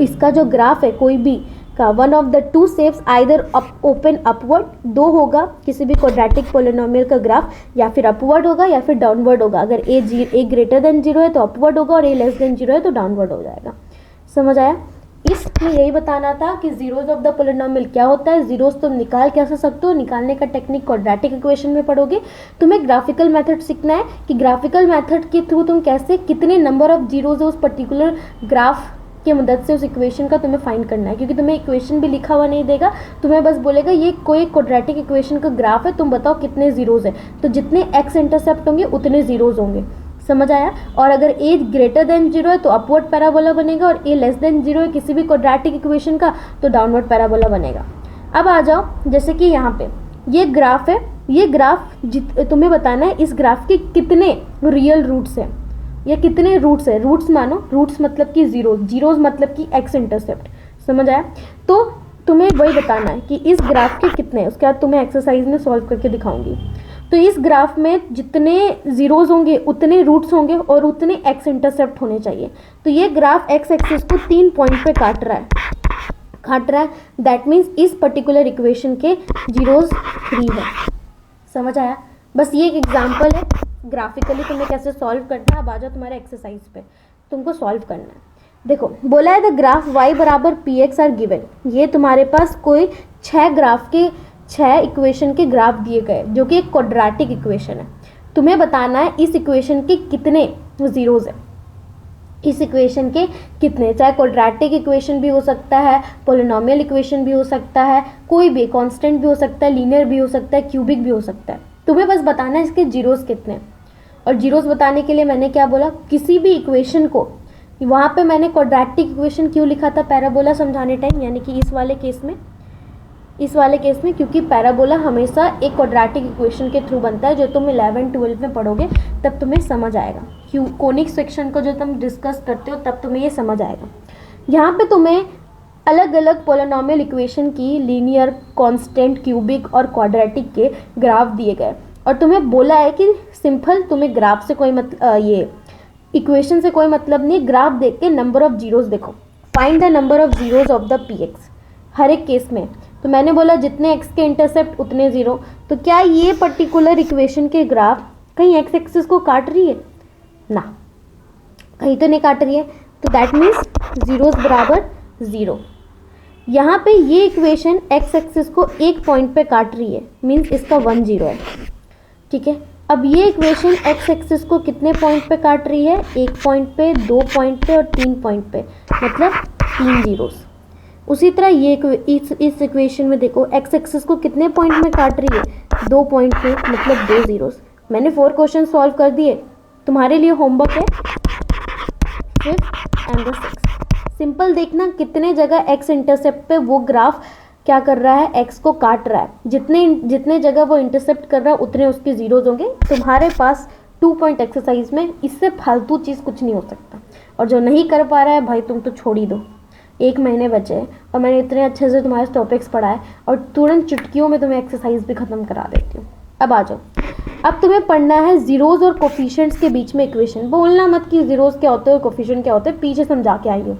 इसका जो ग्राफ है कोई भी का, one of the two shapes either open upward, 2 होगा किसी भी क्वाड्रेटिक पोलिनोमियल का ग्राफ, या फिर अपवर्ड होगा या फिर डाउनवर्ड होगा। अगर ए ग्रेटर देन 0 है तो अपवर्ड होगा और ए लेस देन 0 है तो डाउनवर्ड हो जाएगा। समझ आया। इसमें यही बताना था कि जीरोज ऑफ द पोलिनोमियल क्या होता है। जीरोज तुम निकाल कैसे सकते हो, निकालने का टेक्निक क्वाड्रेटिक इक्वेशन में पढ़ोगे। तुम्हें ग्राफिकल मेथड सीखना है कि ग्राफिकल मेथड के थ्रू तुम कैसे कितने नंबर ऑफ जीरोज है उस पर्टिकुलर ग्राफ की मदद से उस इक्वेशन का तुम्हें फाइंड करना है, क्योंकि तुम्हें इक्वेशन भी लिखा हुआ नहीं देगा, तुम्हें बस बोलेगा ये कोई क्वाड्रेटिक इक्वेशन का ग्राफ है, तुम बताओ कितने जीरोज है, तो जितने एक्स इंटरसेप्ट होंगे उतने जीरोज होंगे। समझ आया। और अगर ए ग्रेटर देन 0 है तो अपवर्ड पैराबोला बनेगा और ए लेस देन 0 है किसी भी क्वाड्रेटिक इक्वेशन का तो डाउनवर्ड पैराबोला बनेगा। अब आ जाओ, जैसे कि यहाँ पे ये ग्राफ है, ये ग्राफ तुम्हें बताना है इस ग्राफ के कितने रियल रूट्स हैं या कितने रूट्स है। रूट्स मानो, रूट्स मतलब कि जीरोज मतलब कि एक्स इंटरसेप्ट। समझ आया। तो तुम्हें वही बताना है कि इस ग्राफ के कितने, उसके बाद तुम्हें एक्सरसाइज में सॉल्व करके दिखाऊंगी। तो इस ग्राफ में जितने जीरोज होंगे उतने रूट्स होंगे और उतने एक्स इंटरसेप्ट होने चाहिए। तो ये ग्राफ एक्स एक्सिस को 3 पॉइंट पे काट रहा है, दैट मीन्स इस पर्टिकुलर इक्वेशन के जीरोज 3 है। समझ आया। बस ये एक एग्जांपल है ग्राफिकली तुम्हें कैसे सॉल्व करना है। अब आ जाओ तुम्हारे एक्सरसाइज पे, तुमको सॉल्व करना है। देखो बोला है द ग्राफ y बराबर पी एक्स आर गिवन। ये तुम्हारे पास कोई 6 इक्वेशन के ग्राफ दिए गए जो कि एक क्वाड्रेटिक इक्वेशन है। तुम्हें बताना है इस इक्वेशन के कितने जीरोज है, इस इक्वेशन के कितने, चाहे क्वाड्रेटिक इक्वेशन भी हो सकता है, पोलिनोमियल इक्वेशन भी हो सकता है, कोई भी कांस्टेंट भी हो सकता है, लीनियर भी हो सकता है, क्यूबिक भी हो सकता है। तुम्हें बस बताना है इसके जीरोज कितने। और जीरोज बताने के लिए मैंने क्या बोला, किसी भी इक्वेशन को, वहाँ पे मैंने क्वाड्रेटिक इक्वेशन क्यों लिखा था पैराबोला समझाने टाइम, यानी कि इस वाले केस में इस वाले केस में, क्योंकि पैराबोला हमेशा एक क्वाड्रेटिक इक्वेशन के थ्रू बनता है, जो तुम 11-12 में पढ़ोगे तब तुम्हें समझ आएगा। कोनिक सेक्शन को जो तुम डिस्कस करते हो तब तुम्हें ये समझ आएगा। यहाँ पे तुम्हें अलग अलग पॉलिनॉमियल इक्वेशन की लीनियर, कांस्टेंट, क्यूबिक और क्वाड्रेटिक के ग्राफ दिए गए और तुम्हें बोला है कि सिंपल तुम्हें ग्राफ से कोई ये इक्वेशन से कोई मतलब नहीं, ग्राफ देख के नंबर ऑफ जीरोस देखो, find the number of zeros of the p x. हर एक केस में तो मैंने बोला जितने एक्स के इंटरसेप्ट उतने ज़ीरो, तो क्या ये पर्टिकुलर इक्वेशन के ग्राफ कहीं एक्स एक्सिस को काट रही है? ना, कहीं तो नहीं काट रही है, तो दैट मीन्स जीरोस बराबर ज़ीरो। यहाँ पे ये इक्वेशन एक्स एक्सिस को एक पॉइंट पे काट रही है, मीन्स इसका 1 0 है, ठीक है। अब ये इक्वेशन एक्स एक्सिस को कितने पॉइंट पे काट रही है? 1 पॉइंट पे, 2 पॉइंट पे और 3 पॉइंट पे, मतलब 3 जीरोस। उसी तरह ये इस इक्वेशन में देखो एक्स एक्सिस को कितने पॉइंट में काट रही है? 2 पॉइंट पे, मतलब 2 जीरोस। मैंने 4 क्वेश्चन सॉल्व कर दिए, तुम्हारे लिए होमवर्क है 5th and 6th। सिंपल देखना कितने जगह एक्स इंटरसेप्ट पे वो ग्राफ क्या कर रहा है, एक्स को काट रहा है। जितने जगह वो इंटरसेप्ट कर रहा है उतने उसके जीरोज होंगे। तुम्हारे पास 2 पॉइंट एक्सरसाइज में इससे फालतू चीज़ कुछ नहीं हो सकता। और जो नहीं कर पा रहा है भाई तुम तो छोड़ ही दो, 1 महीने बचे हैं और मैंने इतने अच्छे से तुम्हारे टॉपिक्स पढ़ाए और तुरंत चुटकियों में तुम्हें एक्सरसाइज भी ख़त्म करा देती हूँ। अब आ जाओ, अब तुम्हें पढ़ना है जीरोज और कोफिशिएंट्स के बीच में इक्वेशन। बोलना मत कि जीरोज क्या होते हैं और कोफिशिएंट क्या होते हैं, पीछे समझा के आई हूँ,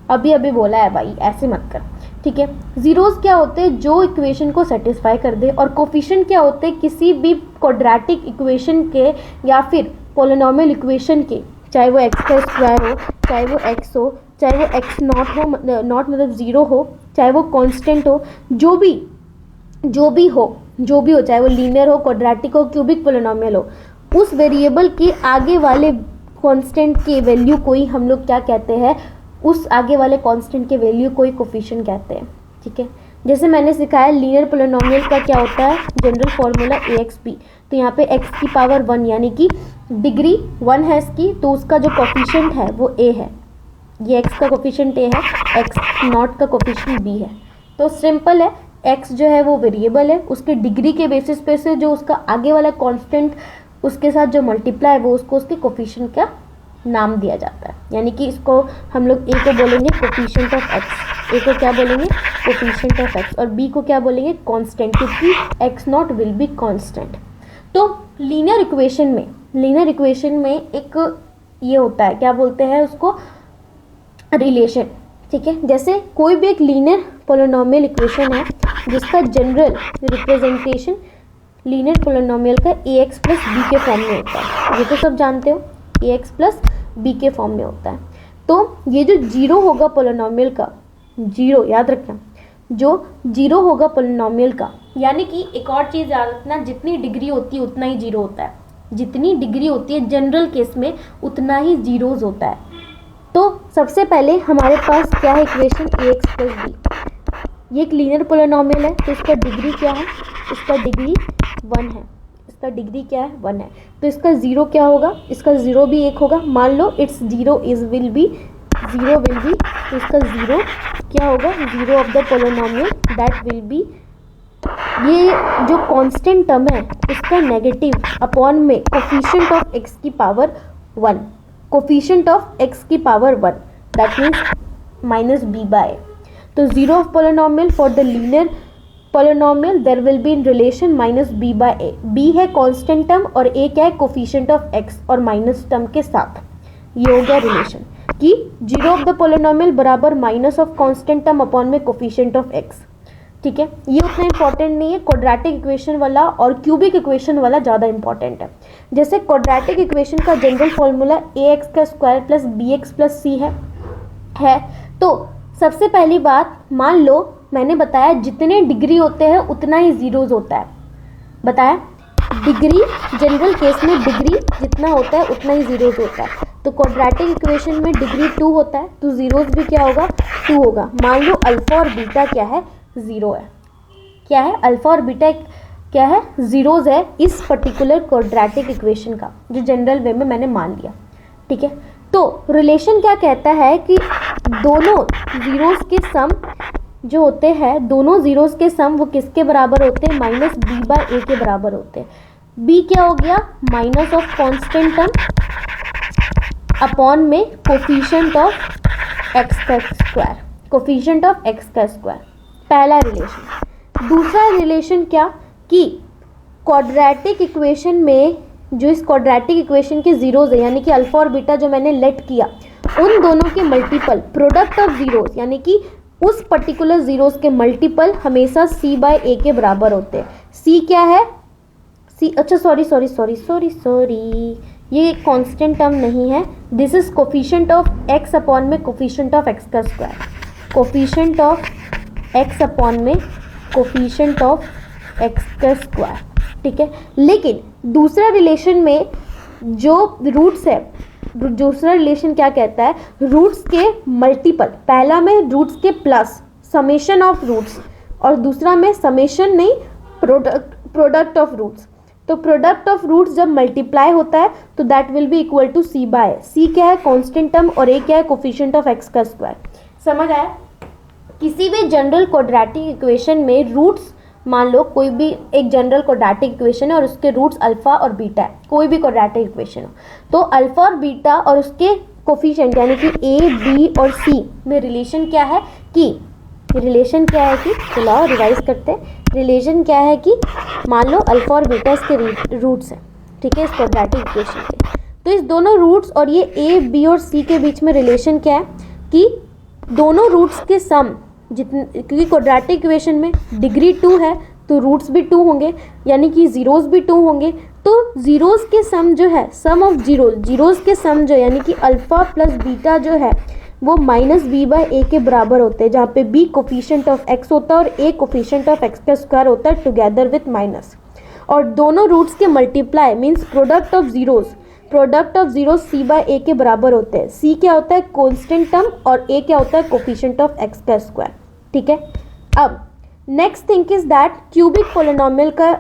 अभी बोला है भाई, ऐसे मत कर, ठीक है। जीरोज क्या होते हैं? जो इक्वेशन को सेटिस्फाई कर दे। और कोफिशिएंट क्या होते हैं? किसी भी क्वाड्रेटिक इक्वेशन के या फिर पॉलिनॉमियल इक्वेशन के, चाहे वो एक्स का स्क्वायर हो, चाहे वो एक्स हो, चाहे वो एक्स नॉट हो, नॉट मतलब ज़ीरो हो, चाहे वो कांस्टेंट हो, जो भी हो, चाहे वो लीनियर हो, क्वाड्रेटिक हो, क्यूबिक पॉलिनॉमियल हो, उस वेरिएबल के आगे वाले कांस्टेंट के वैल्यू को ही हम लोग क्या कहते हैं, उस आगे वाले कांस्टेंट के वैल्यू को ही कोफिशिएंट कहते हैं, ठीक है। जैसे मैंने सिखाया लीनियर पॉलिनॉमियल का क्या होता है, जनरल फॉर्मूला AXP। तो यहाँ पे x की पावर 1 यानी कि डिग्री 1 है इसकी, तो उसका जो कोफिशिएंट है वो a है। ये x का कोफिशिएंट a है, x नॉट का कोफिशिएंट b है। तो सिंपल है, x जो है वो वेरिएबल है, उसके डिग्री के बेसिस पे से जो उसका आगे वाला कांस्टेंट उसके साथ जो मल्टीप्लाई है वो उसको उसके कोफिशिएंट का नाम दिया जाता है। यानी कि इसको हम लोग a को बोलेंगे कोफिशिएंट ऑफ x, a को क्या बोलेंगे, कोफिशिएंट ऑफ x, और b को क्या बोलेंगे, कांस्टेंट, क्योंकि x not will be constant. तो लीनियर इक्वेशन में एक ये होता है, क्या बोलते हैं उसको, रिलेशन, ठीक है। जैसे कोई भी एक लीनियर पॉलिनॉमियल इक्वेशन है जिसका जनरल रिप्रेजेंटेशन लीनियर पॉलिनॉमियल का ax प्लस b के फॉर्म में होता है, ये तो सब जानते हो, ax प्लस b के फॉर्म में होता है। तो ये जो जीरो होगा पॉलिनॉमियल का, जीरो याद रखना, जो जीरो होगा पॉलिनॉमियल का, यानी कि एक और चीज़ याद रखना, जितनी डिग्री होती है उतना ही जीरो होता है, जितनी डिग्री होती है जनरल केस में उतना ही जीरोज होता है। तो सबसे पहले हमारे पास क्या है इक्वेशन, ax प्लस b। ये एक लीनियर पॉलिनॉमियल है, तो इसका डिग्री क्या है, इसका डिग्री 1 है, इसका डिग्री क्या है, 1 है। तो इसका ज़ीरो क्या होगा, इसका ज़ीरो भी 1 होगा। मान लो इट्स ज़ीरो विल बी, तो इसका ज़ीरो क्या होगा, zero of the polynomial that will be, ये जो कांस्टेंट टर्म है उसका नेगेटिव अपॉन में कोफिशिएंट ऑफ x की पावर 1, कोफिशिएंट ऑफ x की पावर 1, दैट मीन्स -b/a। तो zero of polynomial for the linear polynomial there will be in relation -b/a। b है constant term और a क्या है, कोफिशिएंट ऑफ x और minus term के साथ, ये हो गया रिलेशन कि जीरो ऑफ द पॉलिनॉमियल बराबर minus of constant term upon में कोफिशिएंट ऑफ x, ठीक है। ये उतना इंपॉर्टेंट नहीं है, क्वाड्रेटिक इक्वेशन वाला और क्यूबिक इक्वेशन वाला ज़्यादा इंपॉर्टेंट है। जैसे क्वाड्रेटिक इक्वेशन का जनरल फॉर्मूला ax का square plus bx plus c है। तो सबसे पहली बात, मान लो मैंने बताया जितने डिग्री होते हैं उतना ही जीरोज होता है, बताया डिग्री, जनरल केस में डिग्री जितना होता है उतना ही जीरोज होता है। तो क्वाड्रेटिक इक्वेशन में डिग्री 2 होता है, तो जीरोज भी क्या होगा, 2 होगा। मान लो अल्फा और बीटा क्या है, 0 है, क्या है, अल्फा और बीटा क्या है, जीरोज है इस पर्टिकुलर क्वाड्रेटिक इक्वेशन का, जो जनरल वे में मैंने मान लिया, ठीक है। तो रिलेशन क्या कहता है कि दोनों जीरोज के सम जो होते हैं दोनों जीरोस के सम वो किसके बराबर होते हैं, माइनस बी बाय ए के बराबर होते हैं। बी क्या हो गया, minus of constant term upon में कोफिशिएंट ऑफ एक्स का स्क्वायर, कोफिशिएंट ऑफ एक्स का स्क्वायर, पहला रिलेशन। दूसरा रिलेशन क्या कि क्वाड्रेटिक इक्वेशन में जो इस क्वाड्रेटिक इक्वेशन के जीरोज है यानी कि अल्फा और बीटा जो मैंने लेट किया, उन दोनों के मल्टीपल प्रोडक्ट ऑफ जीरोज यानी कि उस पर्टिकुलर जीरोज के मल्टीपल हमेशा सी बाय ए के बराबर होते हैं। सी क्या है, सी, अच्छा सॉरी, ये कांस्टेंट टर्म नहीं है, this is coefficient of x upon में कोफिशिएंट ऑफ एक्स का square, coefficient of x upon में कोफिशिएंट ऑफ एक्स का स्क्वायर, ठीक है। लेकिन दूसरा रिलेशन में जो रूट्स है, दूसरा रिलेशन क्या कहता है, रूट्स के मल्टीपल, पहला में रूट्स के प्लस समेशन ऑफ रूट्स और दूसरा में समेशन नहीं प्रोडक्ट ऑफ रूट्स। तो प्रोडक्ट ऑफ रूट्स जब मल्टीप्लाई होता है तो that will be equal to c by a. C क्या है, कांस्टेंट टर्म, और ए क्या है, कोफिशिएंट ऑफ एक्स का स्क्वायर। समझ आया? किसी भी जनरल क्वाड्रेटिक इक्वेशन में रूट्स, मान लो कोई भी एक जनरल क्वाड्रेटिक इक्वेशन है और उसके रूट्स अल्फा और बीटा है, कोई भी क्वाड्रेटिक इक्वेशन हो, तो अल्फा और बीटा और उसके कोफिशिएंट यानी कि ए बी और सी में रिलेशन क्या है कि चलो रिवाइज करते हैं। रिलेशन क्या है कि मान लो अल्फा और बीटा इसके रूट्स हैं, ठीक है, इस क्वाड्रेटिक इक्वेशन के। तो इस दोनों रूट्स और ये ए बी और सी के बीच में रिलेशन क्या है कि दोनों रूट्स के सम जितने, क्योंकि क्वाड्रेटिक इक्वेशन में डिग्री 2 है तो रूट्स भी 2 होंगे यानी कि जीरोस भी 2 होंगे। तो जीरोस के सम जो है, सम ऑफ जीरोस के सम जो यानी कि अल्फा प्लस बीटा जो है वो माइनस बी बाय ए के बराबर होते हैं, जहाँ पे बी कोफिशिएंट ऑफ एक्स होता है और ए कोफिशिएंट ऑफ एक्स का स्क्वायर होता है टुगेदर विथ माइनस। और दोनों रूट्स के multiply means product of zeros c by a के बराबर होते हैं। सी क्या होता है, कांस्टेंट टर्म, और ए क्या होता है, कोफिशिएंट ऑफ एक्स का स्क्वायर, ठीक है। अब next thing is that cubic polynomial का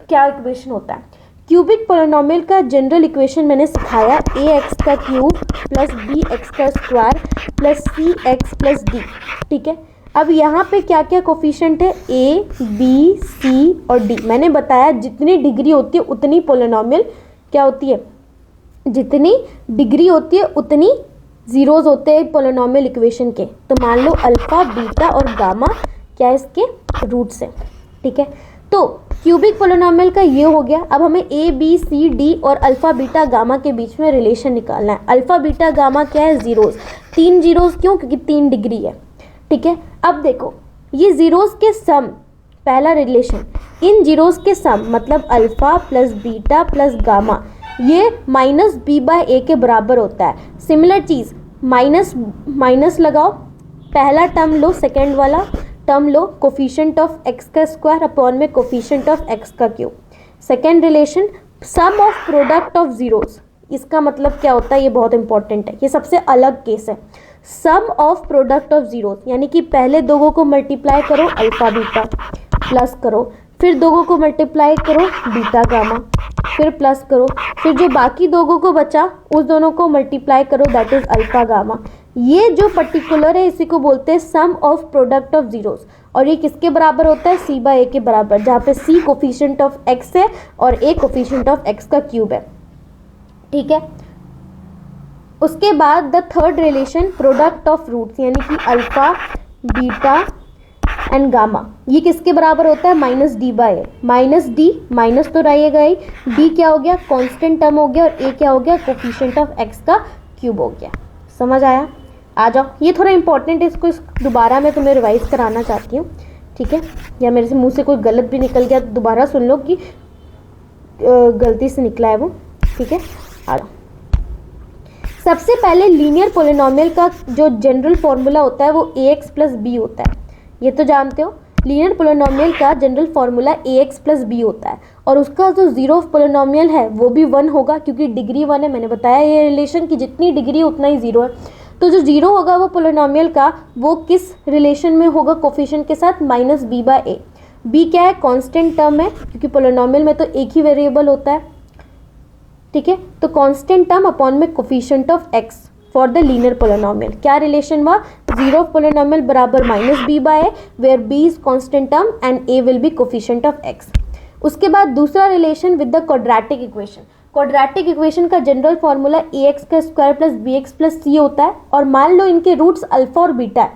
क्या इक्वेशन होता है। क्यूबिक पोलिनोमियल का जनरल इक्वेशन मैंने सिखाया, ए एक्स का क्यूब प्लस बी एक्स का स्क्वायर प्लस सी एक्स प्लस डी, ठीक है। अब यहाँ पे क्या क्या कोफिशिएंट है, ए बी सी और डी। मैंने बताया जितनी डिग्री होती है उतनी पोलिनोमियल क्या होती है, जितनी डिग्री होती है उतनी जीरोस होते हैं पोलिनोमियल इक्वेशन के। तो मान लो अल्फा बीटा और गामा क्या इसके रूट्स हैं, ठीक है। तो क्यूबिक पोलिनोमियल का ये हो गया। अब हमें ए बी सी डी और अल्फा बीटा गामा के बीच में रिलेशन निकालना है। अल्फा बीटा गामा क्या है, जीरोस, 3 जीरोस, क्यों, क्योंकि 3 डिग्री है, ठीक है। अब देखो ये जीरोस के सम, पहला रिलेशन, इन जीरोस के सम मतलब alpha plus beta plus gamma ये माइनस बी बाय ए के बराबर होता है। सिमिलर चीज़ माइनस लगाओ, पहला टर्म लो, सेकेंड वाला टर्म लो, कोफिशिएंट ऑफ एक्स का स्क्वायर अपॉन में कोफिशिएंट ऑफ एक्स का cube. Second relation sum of product of zeros, इसका मतलब क्या होता है, ये बहुत इंपॉर्टेंट है, ये सबसे अलग केस है। Sum of product of zeros यानी कि पहले दोगों को मल्टीप्लाई करो अल्फा बीटा प्लस करो, फिर दोगों को मल्टीप्लाई करो बीटा गामा, फिर प्लस करो, फिर जो बाकी दोगों को बचा उस दोनों को मल्टीप्लाई करो, दैट इज अल्फा गामा। ये जो पर्टिकुलर है इसी को बोलते हैं सम ऑफ प्रोडक्ट ऑफ जीरोस, और ये किसके बराबर होता है, सी बाय ए के बराबर, जहाँ पे सी कोफिशिएंट ऑफ एक्स है और ए कोफिशिएंट ऑफ एक्स का क्यूब है, ठीक है। उसके बाद the third relation product of roots यानी कि अल्फा बीटा एंड गामा, ये किसके बराबर होता है, माइनस डी बाय ए। माइनस डी माइनस तो रहेगा ही, डी क्या हो गया, कांस्टेंट टर्म हो गया, और ए क्या हो गया, कोफिशिएंट ऑफ एक्स का क्यूब हो गया। समझ आया? आ जाओ, ये थोड़ा इंपॉर्टेंट है, इसको दोबारा मैं तुम्हें रिवाइज कराना चाहती हूँ, ठीक है। या मेरे से मुंह से कोई गलत भी निकल गया तो दोबारा सुन लो कि गलती से निकला है वो, ठीक है। आ जाओ, सबसे पहले लीनियर पोलिनोमियल का जो जनरल फॉर्मूला होता है वो ए एक्स प्लस बी होता है, ये तो जानते हो। लीनियर पोलिनोमियल का जनरल फार्मूला ए एक्स प्लस बी होता है, और उसका जो जीरो ऑफ पोलिनोमियल है वो भी 1 होगा क्योंकि डिग्री 1 है। मैंने बताया ये रिलेशन की जितनी डिग्री उतना ही जीरो है। तो जो जीरो होगा वो पोलिनोमियल का वो किस रिलेशन में होगा, कोफिशिएंट के साथ, minus b by a. B क्या है, कांस्टेंट टर्म है क्योंकि पोलिनोमियल में तो एक ही वेरिएबल होता है, ठीक है। तो कांस्टेंट टर्म अपॉन में coefficient of x for the linear polynomial. क्या रिलेशन हुआ, जीरो ऑफ पोलिनोमियल बराबर minus b by a, where b is constant term and a will be coefficient of x. उसके बाद दूसरा relation with the quadratic equation. Quadratic equation का general formula a x का square plus b x plus c होता है, और मान लो इनके रूट्स अल्फा और बीटा है,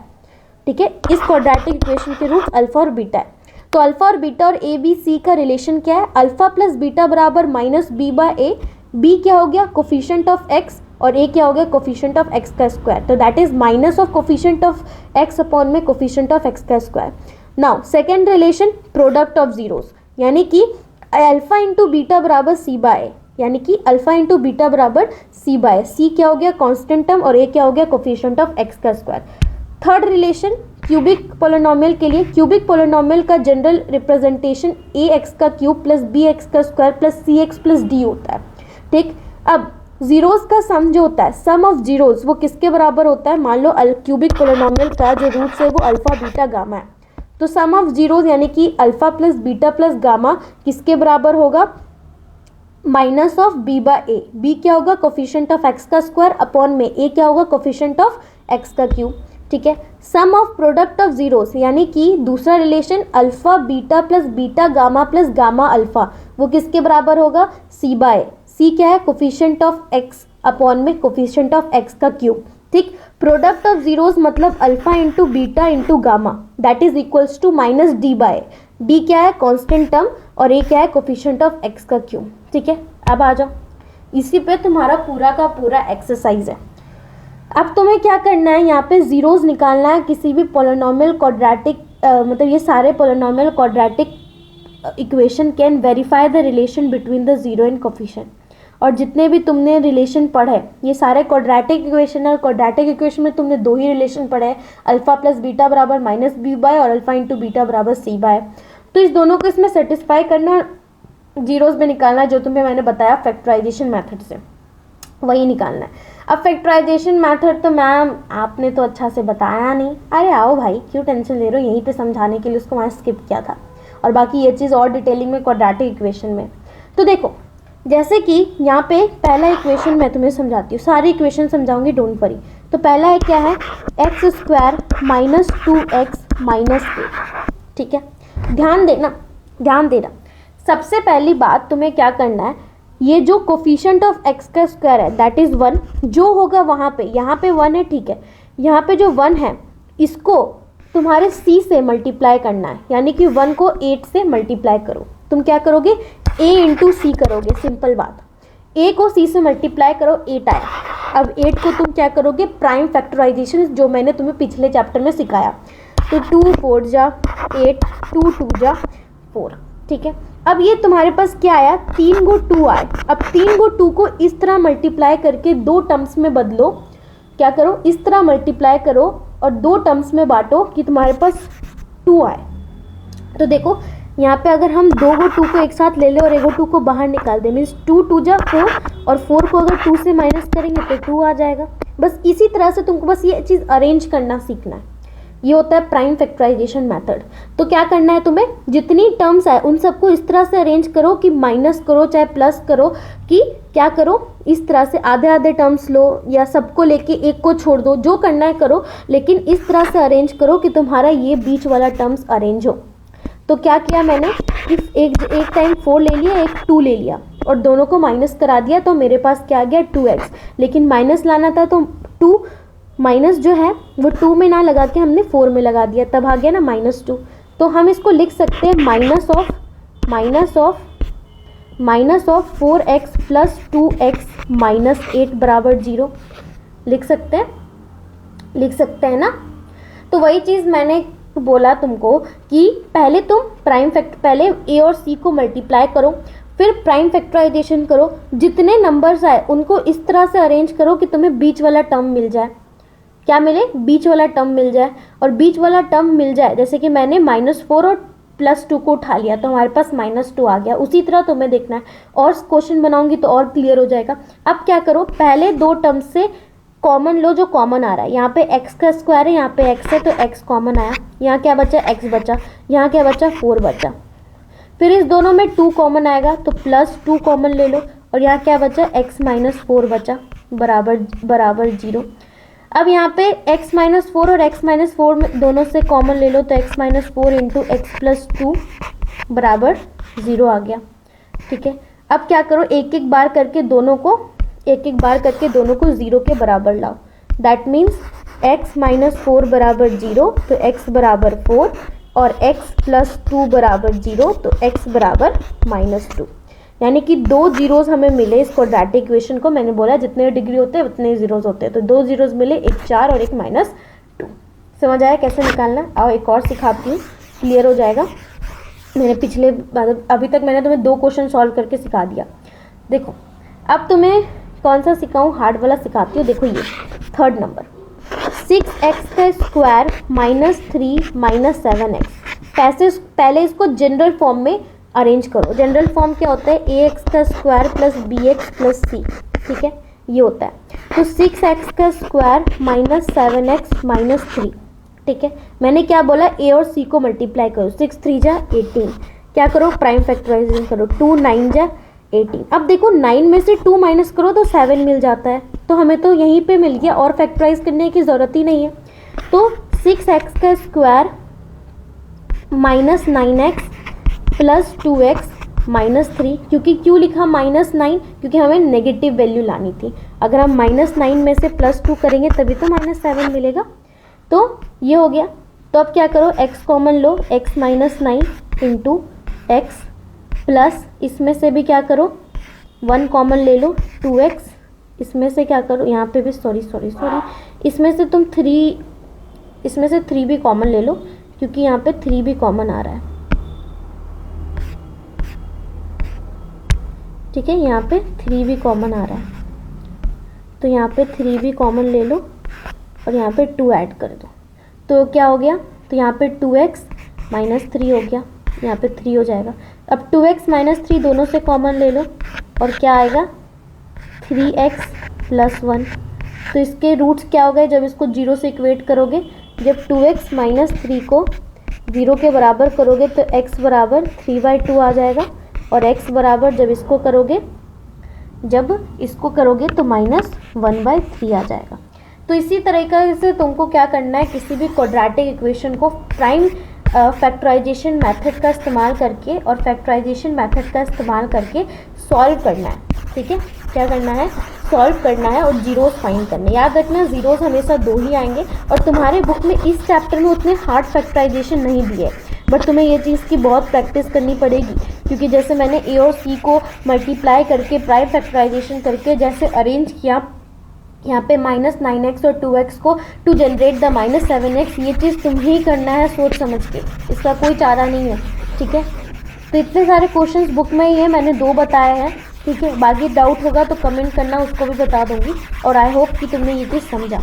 ठीक है, इस क्वाड्रेटिक इक्वेशन के रूट्स अल्फा और बीटा है। तो अल्फा और बीटा और ए बी सी का रिलेशन क्या है, अल्फा प्लस बीटा बराबर minus b by a, b क्या हो गया कोफिशिएंट ऑफ एक्स और ए क्या हो गया कोफिशिएंट ऑफ एक्स का स्क्वायर, तो that is minus of coefficient of x upon में कोफिशिएंट ऑफ एक्स का square. Now second relation product of zeros, यानी कि अल्फा इंटू बीटा बराबर सी बाय ए, यानी कि अल्फा इंटू बीटा बराबर सी बाय, सी क्या हो गया कांस्टेंट टर्म और ए क्या हो गया कोफिशिएंट ऑफ एक्स का square. Third relation cubic polynomial के लिए, क्यूबिक पोलिनोमियल का जनरल रिप्रेजेंटेशन ए एक्स का क्यूब प्लस बी एक्स का स्क्वायर प्लस सी एक्स प्लस डी होता है, ठीक। अब जीरोस का सम जो होता है, सम ऑफ जीरोस, वो किसके बराबर होता है, मान लो क्यूबिक पोलिनोमियल का जो रूट्स है वो अल्फा बीटा गामा है, तो सम ऑफ जीरोस यानी कि alpha plus beta plus gamma किसके बराबर होगा, minus of b by a, b क्या होगा कोफिशिएंट ऑफ एक्स का स्क्वायर अपॉन में ए क्या होगा कोफिशिएंट ऑफ एक्स का क्यूब, ठीक है। Sum of product of zeros यानी कि दूसरा relation alpha beta plus beta gamma plus gamma alpha, वो किसके बराबर होगा, सी बाय, सी क्या है कोफिशिएंट ऑफ एक्स अपॉन में कोफिशिएंट ऑफ एक्स का क्यूब, ठीक। प्रोडक्ट ऑफ जीरोस मतलब alpha into beta into gamma, that is equals to minus d by, d क्या है कांस्टेंट टर्म और ए क्या है कोफिशिएंट ऑफ एक्स का क्यूब, ठीक है। अब आ जाओ, इसी पे तुम्हारा पूरा का पूरा एक्सरसाइज है। अब तुम्हें क्या करना है, यहाँ पे जीरोस निकालना है किसी भी पोलिनोमियल क्वाड्रेटिक, मतलब ये सारे polynomial quadratic equation can verify the relation between the zero and coefficient. और जितने भी तुमने रिलेशन पढ़े ये सारे क्वाड्रेटिक इक्वेशन, और क्वाड्रेटिक इक्वेशन में तुमने दो ही रिलेशन पढ़े हैं, अल्फा प्लस बीटा बराबर माइनस बी बाय और अल्फा इंटू बीटा बराबर सी बाय। तो इस दोनों को इसमें सेटिस्फाई करना, जीरोस में निकालना, जो तुम्हें मैंने बताया फैक्टराइजेशन मेथड से वही निकालना है। अब फैक्टराइजेशन मेथड तो मैम आपने तो अच्छा से बताया नहीं, अरे आओ भाई क्यों टेंशन ले रहे हो, यहीं पे समझाने के लिए उसको मैंने स्किप किया था, और बाकी ये चीज़ और डिटेलिंग में क्वाड्रेटिक इक्वेशन में। तो देखो जैसे कि यहाँ पे पहला इक्वेशन मैं तुम्हें समझाती हूँ, सारी इक्वेशन समझाऊंगी डोंट वरी। तो पहला है क्या है, x square minus 2x minus 8, ठीक है। ध्यान देना सबसे पहली बात तुम्हें क्या करना है, ये जो कोफिशिएंट ऑफ एक्स का स्क्वायर है दैट इज़ 1, जो होगा वहाँ पे, यहाँ पे 1 है, ठीक है, यहाँ पे जो 1 है इसको तुम्हारे c से मल्टीप्लाई करना है, यानी कि 1 को 8 से मल्टीप्लाई करो। तुम क्या करोगे, a इंटू सी करोगे, सिंपल बात, a को c से मल्टीप्लाई करो 8 आया। अब 8 को तुम क्या करोगे, प्राइम फैक्टराइजेशन जो मैंने तुम्हें पिछले चैप्टर में सिखाया, तो 2 4 जा 8, 2 2 जा 4, ठीक है। अब ये तुम्हारे पास क्या आया, 3 गो 2 आए। अब 3 गो 2 को इस तरह मल्टीप्लाई करके दो टर्म्स में बदलो, क्या करो इस तरह मल्टीप्लाई करो और दो टर्म्स में बांटो कि तुम्हारे पास 2 आए। तो देखो यहाँ पे अगर हम 2 गो 2 को एक साथ ले ले और 1 गो 2 को बाहर निकाल दे, मीन्स 2 2 जा 4, और 4 को अगर 2 से माइनस करेंगे तो 2 आ जाएगा। बस इसी तरह से तुमको बस ये चीज़ अरेंज करना सीखना है, ये होता है प्राइम फैक्टराइजेशन मेथड। तो क्या करना है तुम्हें, जितनी टर्म्स आए उन सबको इस तरह से अरेंज करो कि माइनस करो चाहे प्लस करो, कि क्या करो इस तरह से आधे आधे टर्म्स लो या सबको लेके एक को छोड़ दो, जो करना है करो, लेकिन इस तरह से अरेंज करो कि तुम्हारा ये बीच वाला टर्म्स अरेंज हो। तो क्या किया मैंने, एक टाइम 4 ले लिया, एक 2 ले लिया और दोनों को माइनस करा दिया, तो मेरे पास क्या आ गया 2x, लेकिन माइनस लाना था तो 2 माइनस जो है वो 2 में ना लगा के हमने 4 में लगा दिया, तब आ गया ना -2। तो हम इसको लिख सकते हैं minus of 4x plus 2x minus 8 बराबर 0, लिख सकते हैं ना। तो वही चीज़ मैंने बोला तुमको कि पहले तुम पहले a और c को मल्टीप्लाई करो, फिर प्राइम फैक्टराइजेशन करो, जितने नंबर्स आए उनको इस तरह से अरेंज करो कि तुम्हें बीच वाला टर्म मिल जाए। क्या मिले, बीच वाला टर्म मिल जाए। और बीच वाला टर्म मिल जाए, जैसे कि मैंने -4 और +2 को उठा लिया तो हमारे पास -2 आ गया। उसी तरह तुम्हें देखना है, और क्वेश्चन बनाऊंगी तो और क्लियर हो जाएगा। अब क्या करो, पहले दो टर्म से कॉमन लो जो कॉमन आ रहा है। यहाँ पे x का स्क्वायर है, यहाँ पे x है तो x कॉमन आया, यहाँ क्या बचा x बचा, यहाँ क्या बचा 4 बचा। फिर इस दोनों में 2 कॉमन आएगा तो +2 कॉमन ले लो, और यहाँ क्या बचा, x-4 बचा, बराबर 0। अब यहाँ पे x-4 और x-4 में दोनों से कॉमन ले लो तो x-4 इंटू x+2 बराबर 0 आ गया। ठीक है, अब क्या करो, एक एक बार करके दोनों को 0 के बराबर लाओ। दैट मीन्स x-4 बराबर 0 तो x बराबर 4 और x+2 बराबर 0 तो x बराबर -2। यानी कि 2 जीरोस हमें मिले इस क्वाड्रेटिक इक्वेशन को। मैंने बोला जितने डिग्री होते हैं उतने जीरोस होते हैं, तो 2 जीरोस मिले, एक 4 और एक -2। समझ आया कैसे निकालना? आओ एक और सिखाती हूँ, क्लियर हो जाएगा। मैंने अभी तक मैंने तुम्हें 2 क्वेश्चन सॉल्व करके सिखा दिया। देखो अब तुम्हें कौन सा सिखाऊँ, हार्ड वाला सिखाती हूँ। देखो ये 3rd नंबर, 6x² -3 7x। पहले इसको जनरल फॉर्म में अरेंज करो। जनरल फॉर्म क्या होता है, ax² + bx + c। ठीक है, ये होता है। तो 6x² -7x - 3। ठीक है, मैंने क्या बोला, a और c को मल्टीप्लाई करो, 6 3 जा 18। क्या करो, प्राइम फैक्टराइजेशन करो, 2 9 जा 18। अब देखो 9 में से 2 माइनस करो तो 7 मिल जाता है, तो हमें तो यहीं पे मिल गया, और फैक्टराइज करने की ज़रूरत ही नहीं है। तो 6x² -9x + 2x - 3। क्योंकि क्यों लिखा -9, क्योंकि हमें नेगेटिव वैल्यू लानी थी। अगर हम -9 में से +2 करेंगे तभी तो -7 मिलेगा। तो ये हो गया। तो अब क्या करो, x कॉमन लो, x -9 इंटू x प्लस इसमें से भी क्या करो, 1 कॉमन ले लो, 2x। इसमें से क्या करो, यहाँ पे भी सॉरी इसमें से तुम 3 भी कॉमन ले लो, क्योंकि यहाँ पे 3 भी कॉमन आ रहा है। ठीक है, यहाँ पे 3 भी कॉमन आ रहा है, तो यहाँ पे 3 भी कॉमन ले लो और यहाँ पे 2 ऐड कर दो। तो क्या हो गया, तो यहाँ पे 2x - 3 हो गया, यहाँ पे 3 हो जाएगा। अब 2x - 3 दोनों से कॉमन ले लो और क्या आएगा, 3x + 1। तो इसके रूट्स क्या हो गए, जब इसको 0 से इक्वेट करोगे, जब 2x - 3 को 0 के बराबर करोगे तो x बराबर 3/2 आ जाएगा, और x बराबर जब इसको करोगे तो -1/3 आ जाएगा। तो इसी तरीके से तुमको क्या करना है, किसी भी क्वाड्रेटिक इक्वेशन को प्राइम फैक्टराइजेशन मेथड का इस्तेमाल करके और फैक्टराइजेशन मेथड का इस्तेमाल करके सॉल्व करना है। ठीक है, क्या करना है, सॉल्व करना है और जीरोस फाइंड करने। याद रखना जीरोस हमेशा 2 ही आएंगे, और तुम्हारे बुक में इस चैप्टर में उतने हार्ड फैक्टराइजेशन नहीं दिए, बट तुम्हें ये चीज़ की बहुत प्रैक्टिस करनी पड़ेगी। क्योंकि जैसे मैंने a और c को मल्टीप्लाई करके प्राइम फैक्टराइजेशन करके जैसे अरेंज किया, यहाँ पे -9x और 2x को टू जनरेट द -7x, ये चीज़ तुम्हें ही करना है सोच समझ के, इसका कोई चारा नहीं है। ठीक है, तो इतने सारे क्वेश्चंस बुक में ही है, मैंने 2 बताए हैं। ठीक है, बाकी डाउट होगा तो कमेंट करना, उसको भी बता दूंगी। और आई होप कि तुमने ये चीज़ समझा।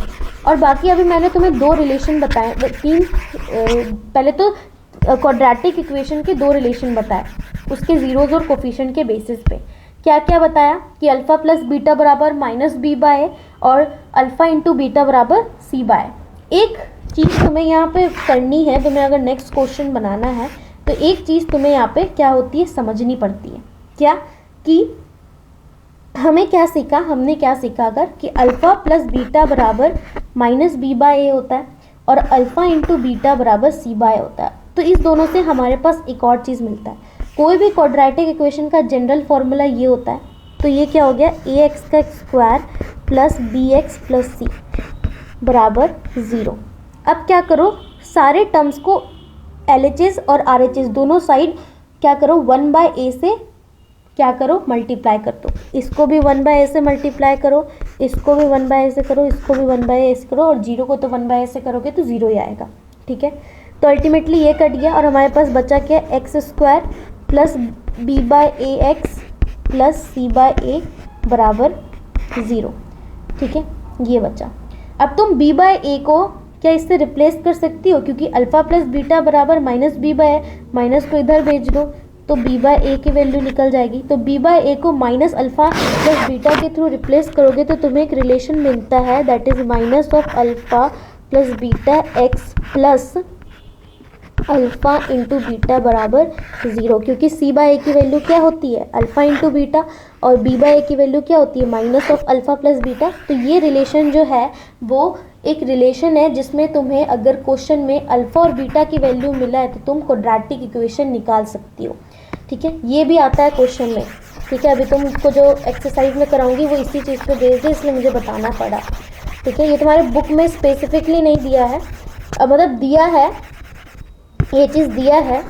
और बाकी अभी मैंने तुम्हें 2 रिलेशन बताए, 3 पहले तो क्वाड्रेटिक इक्वेशन के 2 रिलेशन बताए, उसके जीरोज और कोफिशिएंट के बेसिस पे। क्या क्या बताया कि अल्फ़ा + बीटा बराबर -b/a और अल्फ़ा × बीटा बराबर c/a। एक चीज़ तुम्हें यहाँ पे करनी है, तुम्हें अगर नेक्स्ट क्वेश्चन बनाना है तो एक चीज़ तुम्हें यहाँ पे क्या होती है, समझनी पड़ती है। क्या कि हमने क्या सीखा अगर कि अल्फ़ा + बीटा बराबर -b/a होता है और अल्फ़ा × बीटा बराबर c/a होता है। तो इस दोनों से हमारे पास एक और चीज़ मिलता है, कोई भी क्वाड्रेटिक इक्वेशन का जनरल फॉर्मूला ये होता है। तो ये क्या हो गया, ax² + bx + c बराबर 0। अब क्या करो, सारे टर्म्स को LHS और RHS दोनों साइड क्या करो, 1/a से क्या करो, मल्टीप्लाई कर दो। इसको भी 1/a से मल्टीप्लाई करो, इसको भी 1/a से करो, इसको भी 1/a से करो, और 0 को तो 1/a से करोगे तो 0 ही आएगा। ठीक है, तो अल्टीमेटली ये कट गया और हमारे पास बचा क्या, x² + b/ax + c/a बराबर 0। ठीक है, ये बचा। अब तुम b/a को क्या इससे रिप्लेस कर सकती हो, क्योंकि अल्फ़ा + बीटा बराबर -b/a, माइनस को इधर भेज दो तो b/a की वैल्यू निकल जाएगी। तो b/a को -अल्फ़ा + बीटा के थ्रू रिप्लेस करोगे तो तुम्हें एक रिलेशन मिलता है, that is -α + beta x + alpha into beta बराबर 0, क्योंकि सी बाई ए की वैल्यू क्या होती है, अल्फ़ा इंटू बीटा, और बी बाई ए की वैल्यू क्या होती है, minus of alpha plus beta. तो ये रिलेशन जो है वो एक रिलेशन है जिसमें तुम्हें अगर क्वेश्चन में अल्फ़ा और बीटा की वैल्यू मिला है तो तुम क्वाड्रेटिक इक्वेशन निकाल सकती हो। ठीक है, ये भी आता है क्वेश्चन में। ठीक है, अभी तुमको जो एक्सरसाइज में कराऊंगी वो इसी चीज़ पे बेस्ड है, इसलिए मुझे बताना पड़ा। ठीक है, ये तुम्हारे बुक में स्पेसिफिकली नहीं दिया है, मतलब दिया है, ये चीज़ दिया है,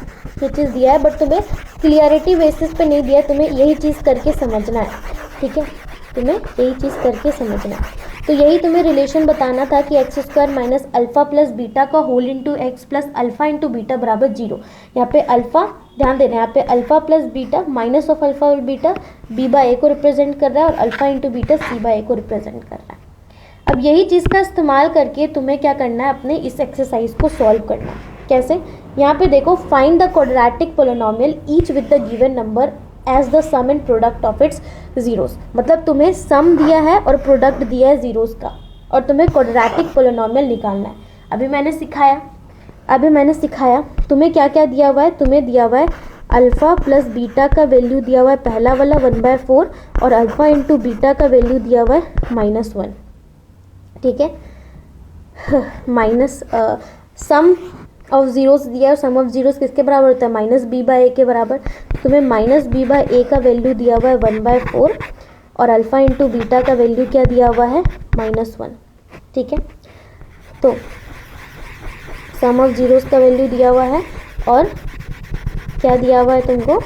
बट तुम्हें क्लियरिटी बेसिस पे नहीं दिया, तुम्हें यही चीज़ करके समझना है। ठीक है, तुम्हें यही चीज़ करके समझना है। तो यही तुम्हें रिलेशन बताना था कि x square minus alpha plus beta का whole into x plus alpha into beta बराबर 0। यहाँ पे अल्फ़ा, ध्यान देना, यहाँ पे alpha plus beta minus of alpha और बीटा बी बाई ए को रिप्रेजेंट कर रहा है और alpha into beta c by a को रिप्रेजेंट कर रहा है। अब यही चीज़ का इस्तेमाल करके तुम्हें क्या करना है, अपने इस एक्सरसाइज को सॉल्व करना है। कैसे, यहाँ पे देखो, find the quadratic polynomial each with the given number as the sum and product of its zeros. मतलब तुम्हें सम दिया है और प्रोडक्ट दिया है जीरोस का, और तुम्हें क्वाड्रेटिक पोलिनोमियल निकालना है। अभी मैंने सिखाया तुम्हें क्या क्या दिया हुआ है। तुम्हें दिया हुआ है अल्फ़ा प्लस बीटा का वैल्यू दिया हुआ है पहला वाला 1/4, और अल्फ़ा इंटू बीटा का वैल्यू दिया हुआ है -1। ठीक है, माइनस सम ऑफ जीरोस दिया है, सम ऑफ जीरोस किसके बराबर होता है, माइनस बी बाई ए के बराबर। तुम्हें माइनस बी बाई ए का वैल्यू दिया हुआ है 1/4, और अल्फ़ा इंटू बीटा का वैल्यू क्या दिया हुआ है, -1। ठीक है, तो सम ऑफ जीरोस का वैल्यू दिया हुआ है, और क्या दिया हुआ है तुमको,